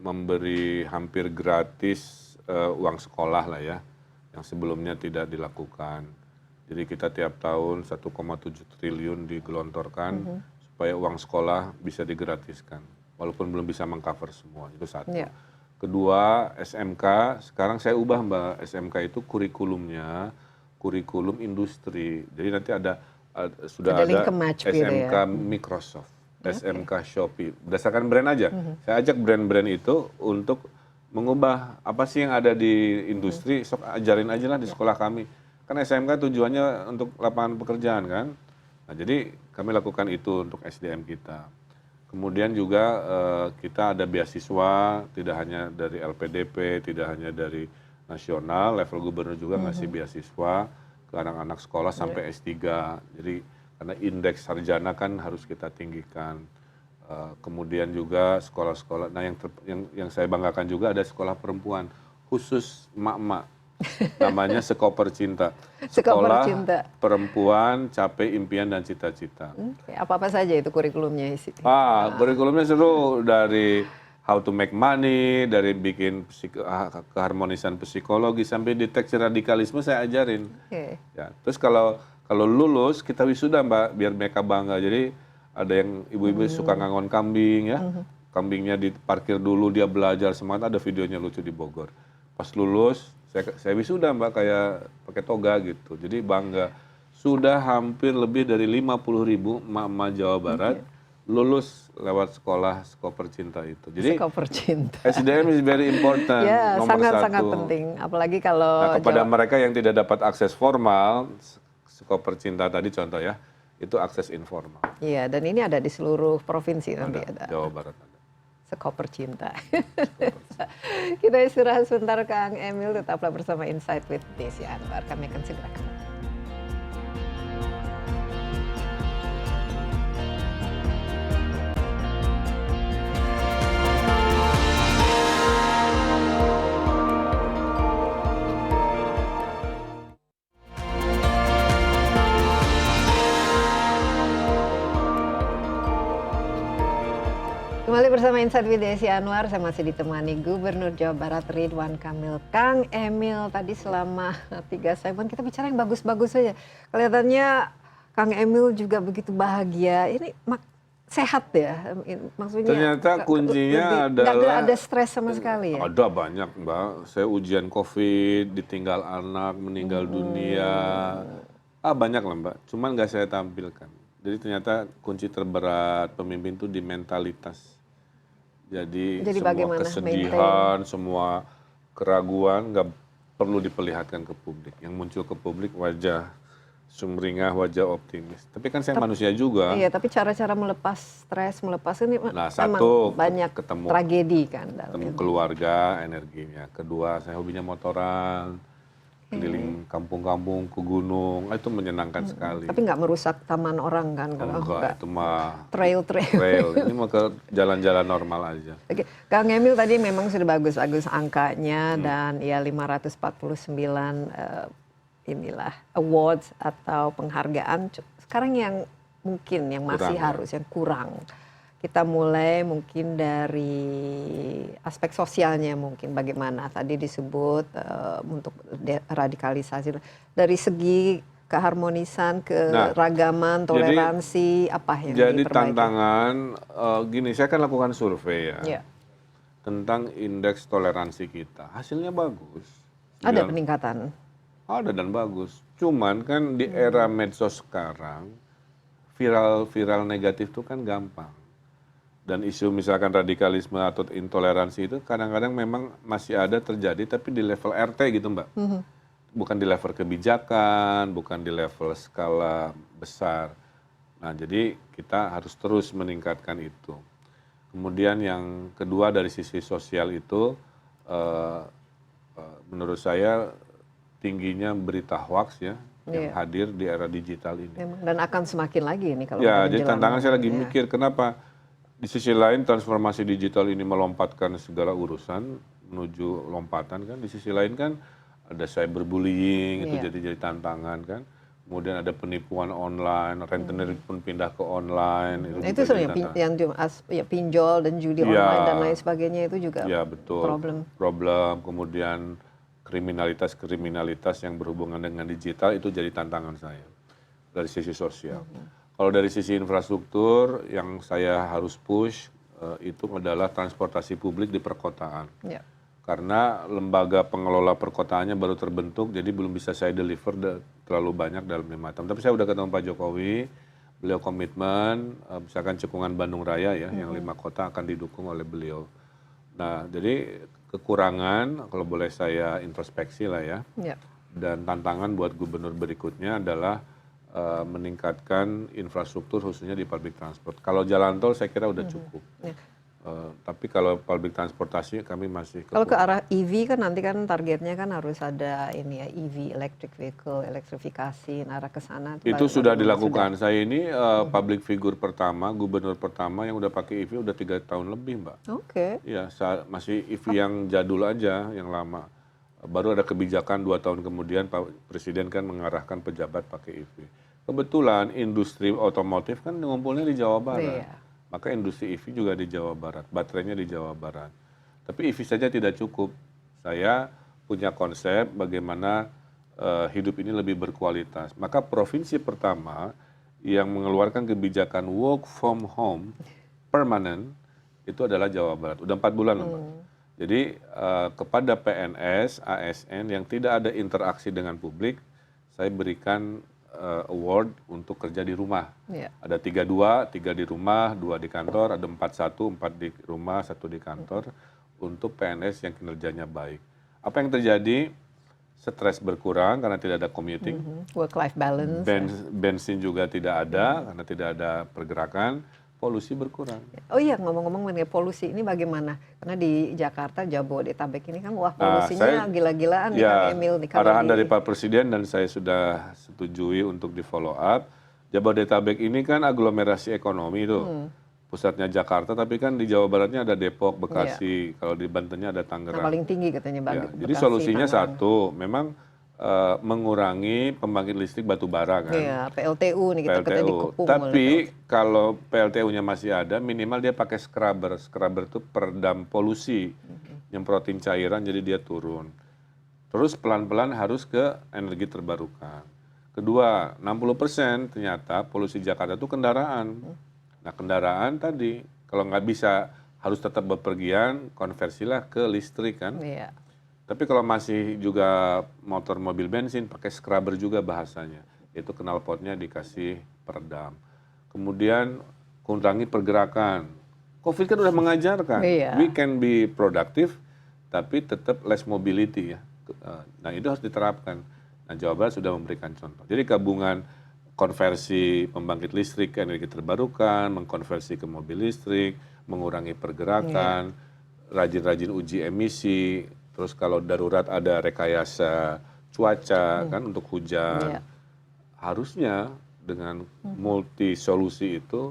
memberi hampir gratis uang sekolah lah ya, yang sebelumnya tidak dilakukan. Jadi kita tiap tahun 1,7 triliun digelontorkan supaya uang sekolah bisa digratiskan. Walaupun belum bisa mengcover semua, itu satu. Yeah. Kedua, SMK, sekarang saya ubah Mbak, SMK itu kurikulumnya, kurikulum industri. Jadi nanti sudah ada SMK Microsoft, SMK Shopee. Berdasarkan brand aja. Saya ajak brand-brand itu untuk mengubah apa sih yang ada di industri, sok ajarin aja lah di sekolah kami. Kan SMK tujuannya untuk lapangan pekerjaan kan. Nah, jadi kami lakukan itu untuk SDM kita. Kemudian juga kita ada beasiswa, tidak hanya dari LPDP, tidak hanya dari nasional, level gubernur juga ngasih beasiswa ke anak-anak sekolah sampai S3. Jadi karena indeks sarjana kan harus kita tinggikan. Kemudian juga sekolah-sekolah, nah yang saya banggakan juga ada sekolah perempuan, khusus emak-emak. Namanya Sekoper Cinta. Sekolah Perempuan Capai Impian dan Cita-Cita. Apa-apa saja itu kurikulumnya? Kurikulumnya seru, dari how to make money, dari bikin keharmonisan psikologi sampai deteksi radikalisme saya ajarin. Ya, terus kalau lulus kita wisuda Mbak, biar mereka bangga. Jadi ada yang ibu-ibu suka ngangon kambing ya. Kambingnya diparkir dulu, dia belajar semangat, ada videonya lucu di Bogor. Pas lulus saya wisuda Mbak, kayak pakai toga gitu. Jadi bangga. Sudah hampir lebih dari 50.000 emak-emak Jawa Barat lulus lewat sekolah Sekoper Cinta itu. Jadi Sekoper Cinta. SDM is very important. Ya, nomor sangat satu. penting. Apalagi kalau kepada mereka yang tidak dapat akses formal, Sekoper Cinta tadi contoh ya, itu akses informal. Iya, dan ini ada di seluruh provinsi nanti ada. Jawa Barat ada. Sekoper Cinta. Kita istirahat sebentar, Kang Emil. Tetaplah bersama Insight with Desi Anwar. Kami akan segera kembali. Kembali bersama Insight with Desi Anwar, saya masih ditemani Gubernur Jawa Barat Ridwan Kamil. Kang Emil, tadi selama 3 segmen kita bicara yang bagus-bagus saja. Kelihatannya Kang Emil juga begitu bahagia. Ini sehat ya? Maksudnya ternyata kuncinya adalah nggak ada stres sama sekali ya? Ada banyak Mbak. Saya ujian COVID, ditinggal anak, meninggal dunia. Banyak lah Mbak. Cuman nggak saya tampilkan. Jadi ternyata kunci terberat pemimpin itu di mentalitas. Jadi semua kesedihan, semua keraguan nggak perlu diperlihatkan ke publik. Yang muncul ke publik wajah sumringah, wajah optimis. Tapi kan saya manusia juga. Iya, tapi cara-cara melepas stres, melepas ini satu, banyak ketemu tragedi kan. Ketemu keluarga, energinya. Kedua, saya hobinya motoran. Keliling kampung-kampung ke gunung, itu menyenangkan sekali. Tapi nggak merusak taman orang kan? Enggak, itu mah trail. Ini mah ke jalan-jalan normal aja. Oke. Kang Emil tadi memang sudah bagus-bagus angkanya dan ya 549 inilah awards atau penghargaan. Sekarang yang mungkin yang masih harus, yang kurang. Kita mulai mungkin dari aspek sosialnya mungkin bagaimana tadi disebut untuk radikalisasi dari segi keharmonisan, keragaman, toleransi, apa yang jadi diperbaiki? Tantangan gini, saya kan lakukan survei ya tentang indeks toleransi kita. Hasilnya bagus. Ada peningkatan? Ada dan bagus. Cuman kan di era medsos sekarang viral negatif itu kan gampang. Dan isu misalkan radikalisme atau intoleransi itu kadang-kadang memang masih ada terjadi, tapi di level RT gitu Mbak. Bukan di level kebijakan, bukan di level skala besar. Nah jadi kita harus terus meningkatkan itu. Kemudian yang kedua dari sisi sosial itu, menurut saya tingginya berita hoax ya, yang hadir di era digital ini. Dan akan semakin lagi ini kalau jadi tantangan saya lagi mikir kenapa. Di sisi lain transformasi digital ini melompatkan segala urusan menuju lompatan kan. Di sisi lain kan ada cyberbullying itu jadi tantangan kan. Kemudian ada penipuan online, rentenir pun pindah ke online. Itu sebenarnya yang pinjol dan judi online dan lain sebagainya itu juga problem. Kemudian kriminalitas yang berhubungan dengan digital itu jadi tantangan saya dari sisi sosial. Kalau dari sisi infrastruktur yang saya harus push itu adalah transportasi publik di perkotaan. Karena lembaga pengelola perkotaannya baru terbentuk, jadi belum bisa saya deliver terlalu banyak dalam 5 tahun. Tapi saya udah ketemu Pak Jokowi, beliau komitmen, misalkan cekungan Bandung Raya ya, yang 5 kota akan didukung oleh beliau. Nah, jadi kekurangan, kalau boleh saya introspeksi lah ya, Dan tantangan buat gubernur berikutnya adalah meningkatkan infrastruktur khususnya di public transport. Kalau jalan tol saya kira udah cukup. Ya. Tapi kalau public transportasi kami masih Kalau ke arah EV kan nanti kan targetnya kan harus ada ini ya EV, electric vehicle, elektrifikasi, arah ke sana. Itu sudah dilakukan. Saya ini public figure pertama, gubernur pertama yang udah pakai EV udah 3 tahun lebih, Mbak. Oke. Ya, masih EV yang jadul aja, yang lama. Baru ada kebijakan 2 tahun kemudian Pak Presiden kan mengarahkan pejabat pakai EV. Kebetulan industri otomotif kan ngumpulnya di Jawa Barat. Iya. Maka industri EV juga di Jawa Barat, baterainya di Jawa Barat. Tapi EV saja tidak cukup. Saya punya konsep bagaimana hidup ini lebih berkualitas. Maka provinsi pertama yang mengeluarkan kebijakan work from home permanen itu adalah Jawa Barat. Udah 4 bulan loh, Mbak. Jadi kepada PNS, ASN yang tidak ada interaksi dengan publik, saya berikan award untuk kerja di rumah. Yeah. Ada 3-2, 3 di rumah, 2 di kantor, ada 4-1, 4 di rumah, 1 di kantor untuk PNS yang kinerjanya baik. Apa yang terjadi? Stres berkurang karena tidak ada commuting. Work-life balance. Bensin juga tidak ada karena tidak ada pergerakan. Polusi berkurang. Oh iya, ngomong-ngomong mengenai polusi ini bagaimana? Karena di Jakarta, Jabodetabek ini kan wah polusinya gila-gilaan nih Kang Emil. Nih, arahan dari Pak Presiden dan saya sudah setujui untuk di follow up. Jabodetabek ini kan aglomerasi ekonomi itu. Pusatnya Jakarta, tapi kan di Jawa Baratnya ada Depok, Bekasi. Kalau di Bantennya ada Tangerang. Nah, paling tinggi katanya Bekasi. Jadi solusinya satu, memang mengurangi pembangkit listrik batu bara kan. Iya, PLTU nih kita PLTU. dikepung. Tapi kalau PLTU-nya masih ada, minimal dia pakai scrubber. Scrubber itu peredam polusi, nyemprotin cairan jadi dia turun. Terus pelan-pelan harus ke energi terbarukan. Kedua, 60% ternyata polusi Jakarta itu kendaraan. Nah kendaraan tadi, kalau nggak bisa harus tetap bepergian, konversilah ke listrik kan. Iya. Tapi kalau masih juga motor mobil bensin, pakai scrubber juga bahasanya. Itu knalpotnya dikasih peredam. Kemudian kurangi pergerakan. COVID kan udah mengajarkan. Iya. We can be productive, tapi tetap less mobility ya. Nah itu harus diterapkan. Nah Jawa Barat sudah memberikan contoh. Jadi gabungan konversi pembangkit listrik ke energi terbarukan, mengkonversi ke mobil listrik, mengurangi pergerakan, rajin-rajin uji emisi. Terus kalau darurat ada rekayasa cuaca kan untuk hujan. Harusnya dengan multi solusi itu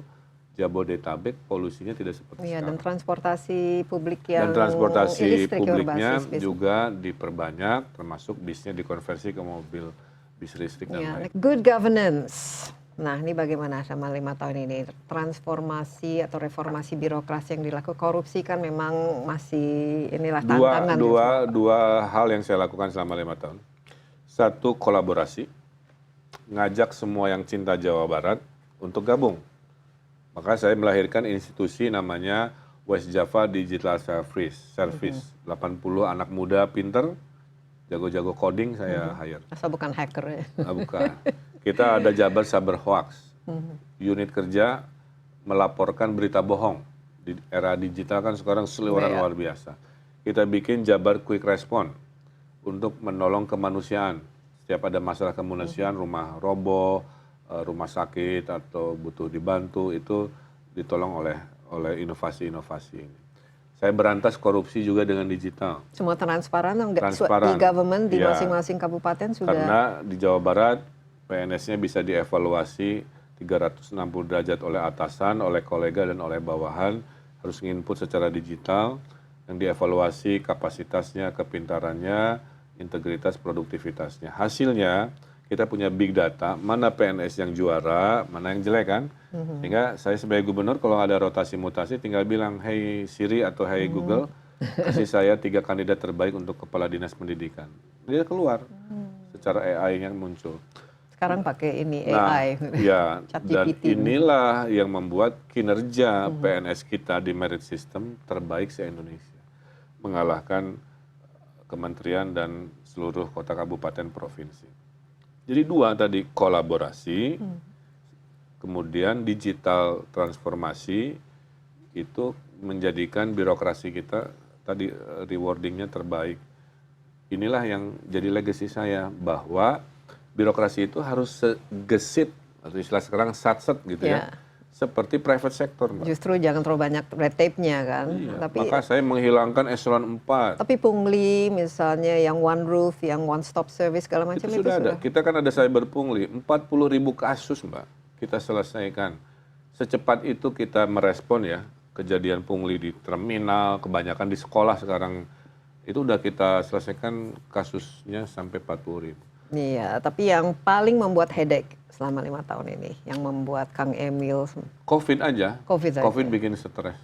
Jabodetabek polusinya tidak seperti sekarang. Dan transportasi publik yang dan transportasi listrik publiknya berbasis juga diperbanyak, termasuk bisnya dikonversi ke mobil bis listrik dan lain. Good governance. Nah, ini bagaimana sama 5 tahun ini transformasi atau reformasi birokrasi yang dilakukan, korupsi kan memang masih inilah tantangan. Dua hal yang saya lakukan selama 5 tahun. Satu, kolaborasi, ngajak semua yang cinta Jawa Barat untuk gabung. Maka saya melahirkan institusi namanya West Java Digital Service. 80 anak muda pinter, jago-jago coding saya hire. Asal bukan hacker ya? Bukan. Kita ada Jabar Saber Hoax, unit kerja melaporkan berita bohong. Di era digital kan sekarang seliweran luar biasa. Kita bikin Jabar Quick Response untuk menolong kemanusiaan. Setiap ada masalah kemanusiaan, rumah roboh, rumah sakit atau butuh dibantu, itu ditolong oleh inovasi-inovasi ini. Saya berantas korupsi juga dengan digital. Semua transparan. Di government, di masing-masing kabupaten sudah. Karena di Jawa Barat, PNS-nya bisa dievaluasi 360 derajat oleh atasan, oleh kolega, dan oleh bawahan. Harus nginput secara digital, yang dievaluasi kapasitasnya, kepintarannya, integritas, produktivitasnya. Hasilnya, kita punya big data, mana PNS yang juara, mana yang jelek kan. Sehingga saya sebagai gubernur, kalau ada rotasi mutasi, tinggal bilang, hey Siri atau hey Google, kasih saya 3 kandidat terbaik untuk kepala dinas pendidikan. Dia keluar, secara AI yang muncul. Sekarang pakai ini AI. Ya, dan inilah yang membuat kinerja PNS kita di merit system terbaik se-Indonesia. Mengalahkan kementerian dan seluruh kota kabupaten provinsi. Jadi 2 tadi, kolaborasi, kemudian digital transformasi, itu menjadikan birokrasi kita tadi rewardingnya terbaik. inilah yang jadi legacy saya, bahwa birokrasi itu harus segesit, atau istilah sekarang satset gitu ya, seperti private sector, Mbak. Justru jangan terlalu banyak red tape-nya kan. Iya, Tapi maka saya menghilangkan eselon 4. tapi pungli misalnya yang one roof, yang one stop service segala macam Itu sudah ada. Kita kan ada cyber pungli, 40.000 kasus, Mbak, kita selesaikan. Secepat itu kita merespon ya, kejadian pungli di terminal, kebanyakan di sekolah sekarang, itu udah kita selesaikan kasusnya sampai 40.000. Iya, tapi yang paling membuat headache selama 5 tahun ini, yang membuat Kang Emil COVID aja. COVID aja. COVID bikin stres.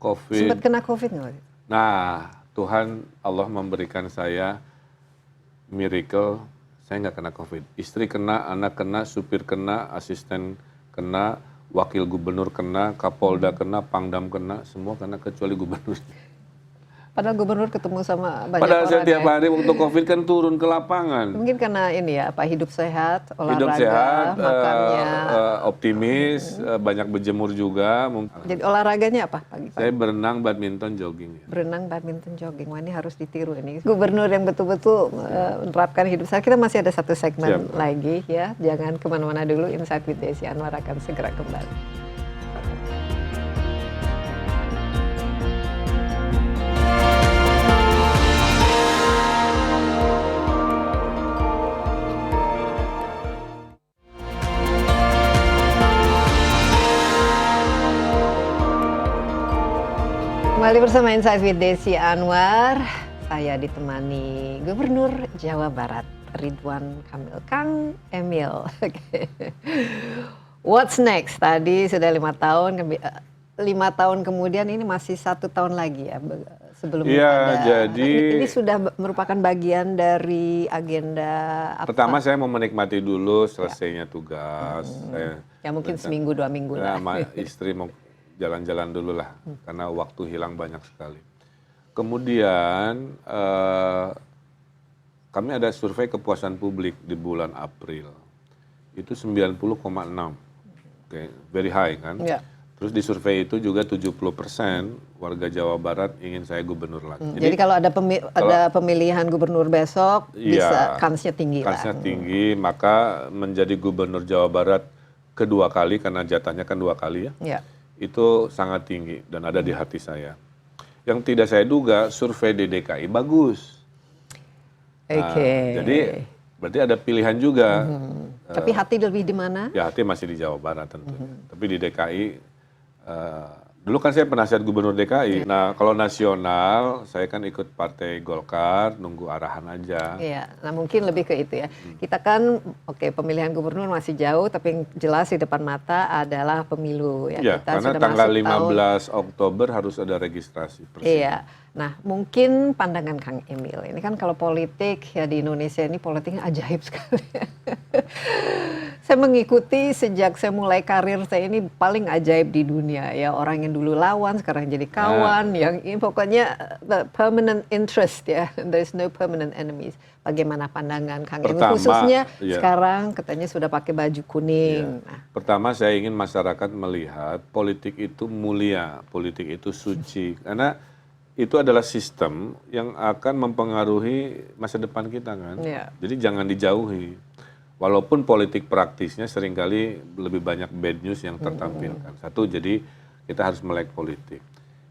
COVID. Sempat kena COVID nggak? Nah, Tuhan Allah memberikan saya miracle, saya nggak kena COVID. Istri kena, anak kena, supir kena, asisten kena, wakil gubernur kena, kapolda kena, pangdam kena, semua kena kecuali gubernur. Padahal gubernur ketemu sama banyak Padahal orang. saya tiap hari waktu COVID kan turun ke lapangan. Mungkin karena ini ya, Pak, hidup sehat, olahraga, Hidup sehat, makannya. optimis, banyak berjemur juga. Jadi olahraganya apa pagi-pagi? Saya berenang, badminton, jogging. Berenang, badminton, jogging. Wah, ini harus ditiru ini. Gubernur yang betul-betul menerapkan hidup sehat. Kita masih ada satu segmen lagi ya. Jangan kemana-mana dulu. Insight with Desi Anwar akan segera kembali. Kembali bersama Insight with Desi Anwar. Saya ditemani Gubernur Jawa Barat Ridwan Kamil, Kang Emil. Oke. What's next? Tadi sudah 5 tahun, 5 tahun kemudian ini masih 1 tahun lagi ya sebelum ada. Jadi ini sudah merupakan bagian dari agenda apa? Pertama saya mau menikmati dulu selesainya tugas. Ya mungkin seminggu 2 minggu lah. Sama istri mau jalan-jalan dulu lah, karena waktu hilang banyak sekali. Kemudian kami ada survei kepuasan publik di bulan April, itu 90,6, very high kan. Ya. Terus di survei itu juga 70% warga Jawa Barat ingin saya gubernur lagi. Jadi kalau ada pemilihan gubernur besok, bisa kansnya tinggi lah. Kansnya tinggi, maka menjadi gubernur Jawa Barat kedua kali, karena jatahnya kan 2 kali ya. Itu sangat tinggi dan ada di hati saya. Yang tidak saya duga, survei di DKI bagus. Jadi berarti ada pilihan juga. Tapi hati lebih di mana? Ya, hati masih di Jawa Barat tentunya. Tapi di DKI, dulu kan saya penasihat gubernur DKI. Nah, kalau nasional, saya kan ikut partai Golkar, nunggu arahan aja. Iya, nah mungkin lebih ke itu ya. Kita kan, pemilihan gubernur masih jauh, tapi yang jelas di depan mata adalah pemilu. Ya, kita karena sudah tanggal masuk 15 Oktober harus ada registrasi presiden. Iya, nah mungkin pandangan Kang Emil, ini kan kalau politik ya di Indonesia ini politiknya ajaib sekali. Saya mengikuti sejak saya mulai karir saya ini paling ajaib di dunia ya, orang yang dulu lawan sekarang jadi kawan, yang ini pokoknya the permanent interest ya, there is no permanent enemies. Bagaimana pandangan Kang Emil khususnya sekarang katanya sudah pakai baju kuning. Nah. Pertama saya ingin masyarakat melihat politik itu mulia, politik itu suci, karena itu adalah sistem yang akan mempengaruhi masa depan kita kan. Jadi jangan dijauhi. Walaupun politik praktisnya seringkali lebih banyak bad news yang tertampilkan. Satu, jadi kita harus melek politik.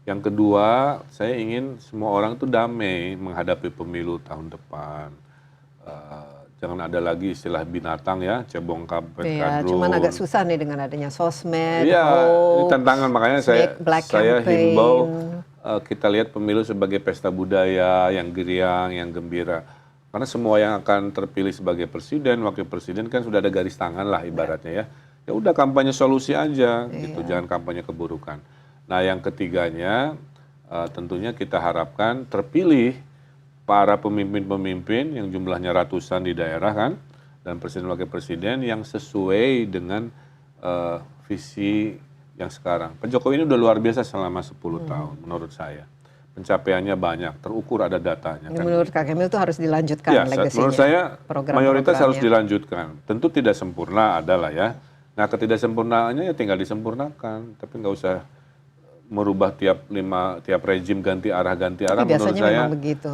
Yang kedua, saya ingin semua orang itu damai menghadapi pemilu tahun depan. Jangan ada lagi istilah binatang ya, cebong kampret kadrun. Cuman agak susah nih dengan adanya sosmed. Iya, ini tantangan, makanya saya himbau kita lihat pemilu sebagai pesta budaya yang geriang, yang gembira. Karena semua yang akan terpilih sebagai presiden, wakil presiden kan sudah ada garis tangan lah ibaratnya ya. Ya udah kampanye solusi aja, gitu, jangan kampanye keburukan. Nah yang ketiganya tentunya kita harapkan terpilih para pemimpin-pemimpin yang jumlahnya ratusan di daerah kan, dan presiden wakil presiden yang sesuai dengan visi yang sekarang. Pak Jokowi ini udah luar biasa selama 10 tahun menurut saya. Pencapaiannya banyak, terukur ada datanya. Menurut Kang Emil itu harus dilanjutkan legasinya. Menurut saya mayoritas harus dilanjutkan. Tentu tidak sempurna adalah ya. Nah ketidaksempurnaannya ya tinggal disempurnakan, tapi nggak usah merubah tiap rejim ganti arah Tapi menurut biasanya saya memang begitu.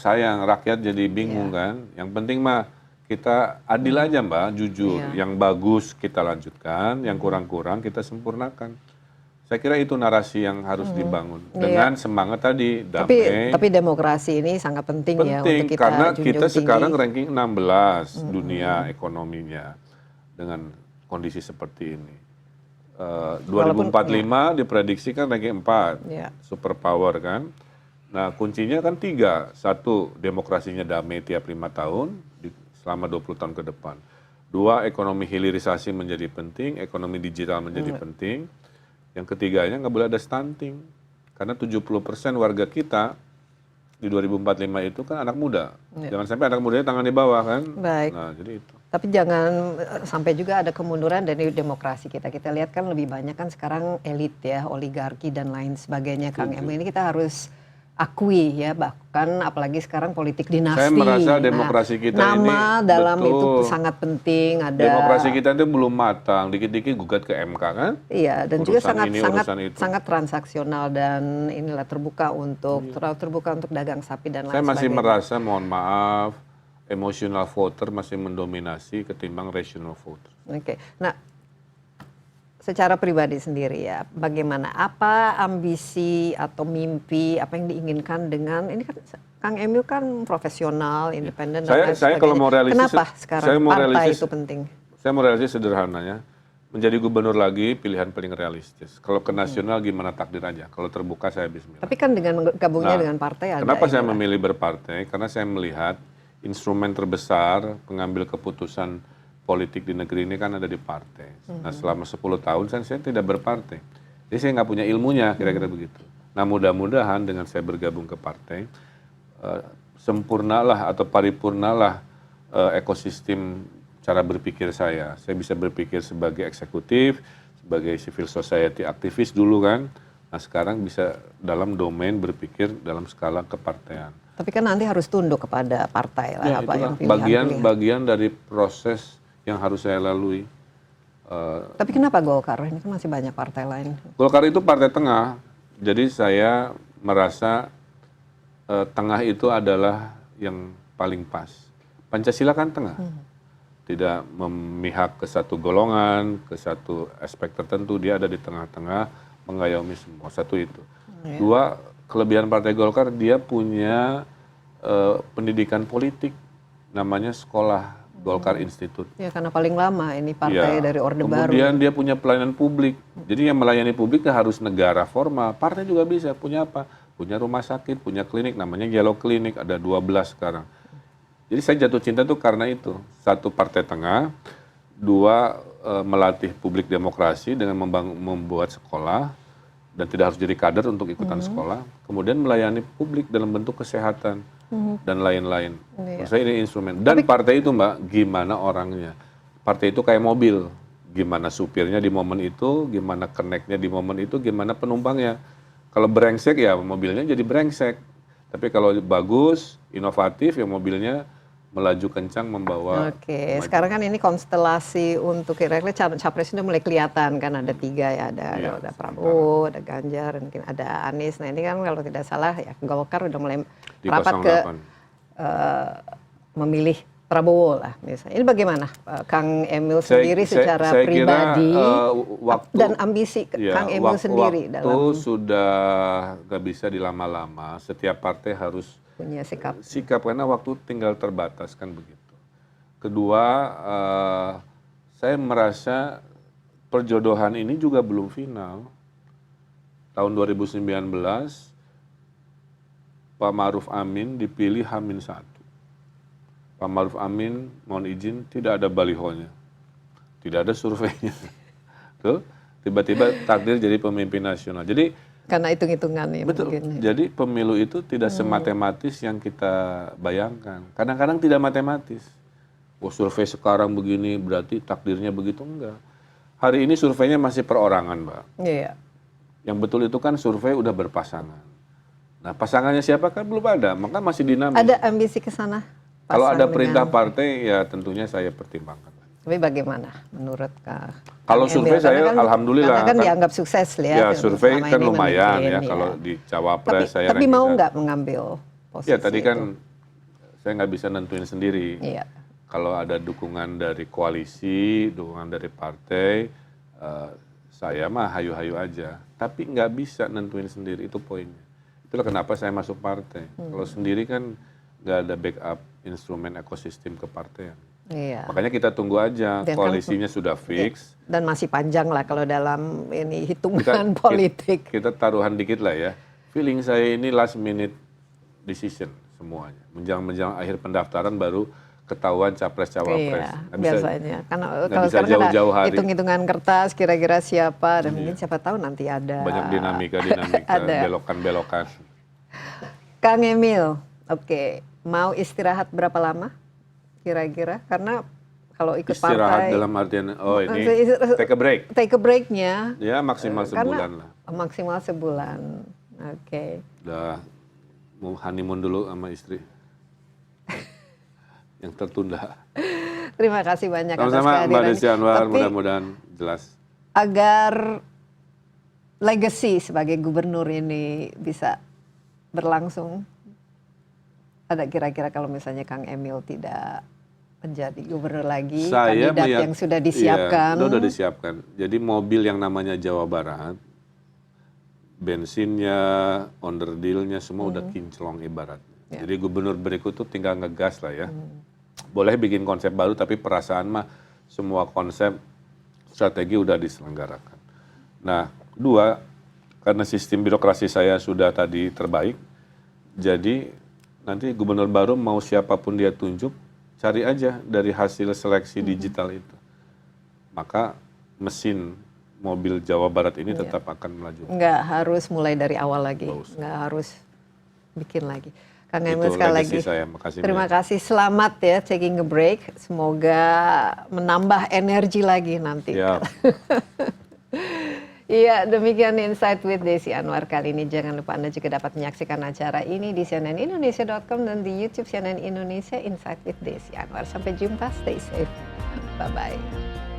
sayang, rakyat jadi bingung kan. Yang penting mah kita adil aja Mbak, jujur. Iya. Yang bagus kita lanjutkan, yang kurang-kurang kita sempurnakan. Saya kira itu narasi yang harus dibangun dengan semangat tadi damai. Tapi demokrasi ini sangat penting, ya Penting untuk kita karena junjung kita tinggi. sekarang ranking 16 dunia ekonominya dengan kondisi seperti ini. 2045 diprediksi kan ranking 4, Ya. superpower kan. Nah kuncinya kan 3, 1 demokrasinya damai tiap 5 tahun selama 20 tahun ke depan. 2 ekonomi hilirisasi menjadi penting, ekonomi digital menjadi penting. Yang ketiganya nggak boleh ada stunting, karena 70% warga kita di 2045 itu kan anak muda. Jangan sampai anak mudanya tangan di bawah kan. Baik. Nah jadi itu. Tapi jangan sampai juga ada kemunduran dari demokrasi kita. Kita lihat kan lebih banyak kan sekarang elit ya, oligarki dan lain sebagainya. Kang Emil, ini kita harus akui ya, bahkan apalagi sekarang politik dinasti. Saya merasa demokrasi kita ini nama dalam betul. itu sangat penting. Ada Demokrasi kita itu belum matang, dikit-dikit gugat ke MK kan? Iya, dan juga Urusan ini, urusan itu. sangat transaksional dan inilah terbuka untuk dagang sapi dan lain Saya masih sebagainya. merasa, mohon maaf, emotional voter masih mendominasi ketimbang rational voter. Oke, nah secara pribadi sendiri ya, bagaimana, apa ambisi atau mimpi, apa yang diinginkan dengan, ini kan Kang Emil kan profesional, independen, dan lain Saya kalau mau realistis, kenapa sekarang saya mau partai realistis, itu penting? Saya mau realistis sederhananya, menjadi gubernur lagi pilihan paling realistis. Kalau ke nasional gimana takdir aja, kalau terbuka saya bismillah. Tapi kan dengan gabungnya dengan partai ada. Kenapa saya inilah. memilih berpartai? Karena saya melihat instrumen terbesar pengambil keputusan politik di negeri ini kan ada di partai. Nah selama 10 tahun saya tidak berpartai. Jadi saya nggak punya ilmunya, kira-kira begitu. Nah mudah-mudahan dengan saya bergabung ke partai, sempurnalah atau paripurnalah ekosistem cara berpikir saya. Saya bisa berpikir sebagai eksekutif, sebagai civil society aktivis dulu kan. Nah sekarang bisa dalam domain berpikir dalam skala kepartean. Tapi kan nanti harus tunduk kepada partai lah, Ya, apa yang itulah pilihan. bagian dari proses yang harus saya lalui. Tapi kenapa Golkar? Ini kan masih banyak partai lain. Golkar itu partai tengah, jadi saya merasa tengah itu adalah yang paling pas. Pancasila kan tengah, tidak memihak ke satu golongan, ke satu aspek tertentu, dia ada di tengah-tengah, mengayomi semua, satu itu. Dua, kelebihan partai Golkar, dia punya pendidikan politik, namanya sekolah Golkar Institute. Ya karena paling lama ini partai dari Orde Baru. Kemudian dia punya pelayanan publik. Jadi yang melayani publik harus negara formal. Partai juga bisa. Punya apa? Punya rumah sakit, punya klinik. Namanya Yellow Clinic. Ada 12 sekarang. Jadi saya jatuh cinta tuh karena itu. Satu, partai tengah. Dua, melatih publik demokrasi dengan membuat sekolah. Dan tidak harus jadi kader untuk ikutan sekolah. Kemudian melayani publik dalam bentuk kesehatan. Dan lain-lain. Menurut saya ini instrumen. Dan partai itu Mbak, gimana orangnya. Partai itu kayak mobil. Gimana supirnya di momen itu, gimana connect-nya di momen itu, gimana penumpangnya. Kalau brengsek ya mobilnya jadi brengsek. Tapi kalau bagus, inovatif ya mobilnya melaju kencang membawa. Oke, sekarang kan ini konstelasi untuk kira-kira capres itu mulai kelihatan kan, ada 3 ya, ada Prabowo, ada Ganjar, mungkin ada Anies. Nah ini kan kalau tidak salah ya Golkar udah mulai Di rapat ke 08. memilih Prabowo lah misalnya. Ini bagaimana Kang Emil sendiri secara pribadi dan ambisi Kang Emil sendiri waktu dalam sudah gak bisa dilama-lama. Setiap partai harus punya sikap karena waktu tinggal terbatas kan begitu. Kedua, saya merasa perjodohan ini juga belum final. Tahun 2019 Pak Ma'ruf Amin dipilih H-1. Pak Ma'ruf Amin mohon izin tidak ada balihonya, tidak ada surveinya. Tuh tiba-tiba takdir jadi pemimpin nasional. Jadi karena hitung-hitungan ya. betul. Mungkin. Jadi pemilu itu tidak sematematis yang kita bayangkan. Kadang-kadang tidak matematis. Oh survei sekarang begini berarti takdirnya begitu, enggak. Hari ini surveinya masih perorangan, Mbak. Iya. Yang betul itu kan survei udah berpasangan. Nah pasangannya siapa kan belum ada, maka masih dinamis. Ada ambisi ke sana? Kalau ada pasang perintah dengan- partai ya tentunya saya pertimbangkan. Tapi bagaimana menurut Kak? Kalau Emil? survei Karena saya alhamdulillah karena kan dianggap sukses ya yang survei selama kan ini lumayan memimpin, ya kalau di Cawapres saya tapi ranking mau satu. nggak mengambil posisi Ya tadi kan itu? saya nggak bisa nentuin sendiri. Iya. Kalau ada dukungan dari koalisi, dukungan dari partai, saya mah hayu-hayu aja. Tapi nggak bisa nentuin sendiri, itu poinnya. Itulah kenapa saya masuk partai. Kalau sendiri kan nggak ada backup instrumen ekosistem kepartaian. Iya. Makanya kita tunggu aja, Dan kan- koalisinya sudah fix. Dan masih panjang lah kalau dalam ini hitungan politik. Kita taruhan dikit lah ya. Feeling saya ini last minute decision semuanya. Menjelang akhir pendaftaran baru ketahuan capres-cawapres. Iya, Nggak bisa- biasanya. Karena nggak kalau bisa sekarang ada jauh-jauh hari. hitung-hitungan kertas kira-kira siapa dan mungkin siapa tahu nanti ada Banyak dinamika, ada. belokan-belokan. Kang Emil, oke, mau istirahat berapa lama kira-kira? Karena kalau ikut Istirahat partai dalam artian, ini Maksudnya- take a break. take a break-nya Ya maksimal sebulan lah. maksimal sebulan. Oke. Udah mau honeymoon dulu sama istri. Yang tertunda. Terima kasih banyak atas Sama-sama Mbak kehadirannya. Desi Anwar, Tapi mudah-mudahan jelas. agar legacy sebagai gubernur ini bisa berlangsung, ada kira-kira kalau misalnya Kang Emil tidak menjadi gubernur lagi, kandidat yang sudah disiapkan. Iya, udah disiapkan. Jadi mobil yang namanya Jawa Barat, bensinnya, onderdilnya semua udah kinclong ibaratnya. Jadi gubernur berikut tuh tinggal ngegas lah ya. Boleh bikin konsep baru tapi perasaan mah semua konsep strategi udah diselenggarakan. Nah, kedua, karena sistem birokrasi saya sudah tadi terbaik, jadi nanti gubernur baru mau siapapun dia tunjuk, cari aja dari hasil seleksi digital itu. Maka mesin mobil Jawa Barat ini tetap akan melaju. Nggak harus mulai dari awal lagi, nggak harus bikin lagi. Kang Emil sekali lagi, saya. Makasih terima kasih, selamat ya taking a break, semoga menambah energi lagi nanti. Ya. Iya, demikian Insight with Desi Anwar kali ini. Jangan lupa Anda juga dapat menyaksikan acara ini di cnnindonesia.com dan di YouTube CNN Indonesia Insight with Desi Anwar. Sampai jumpa, stay safe. Bye-bye.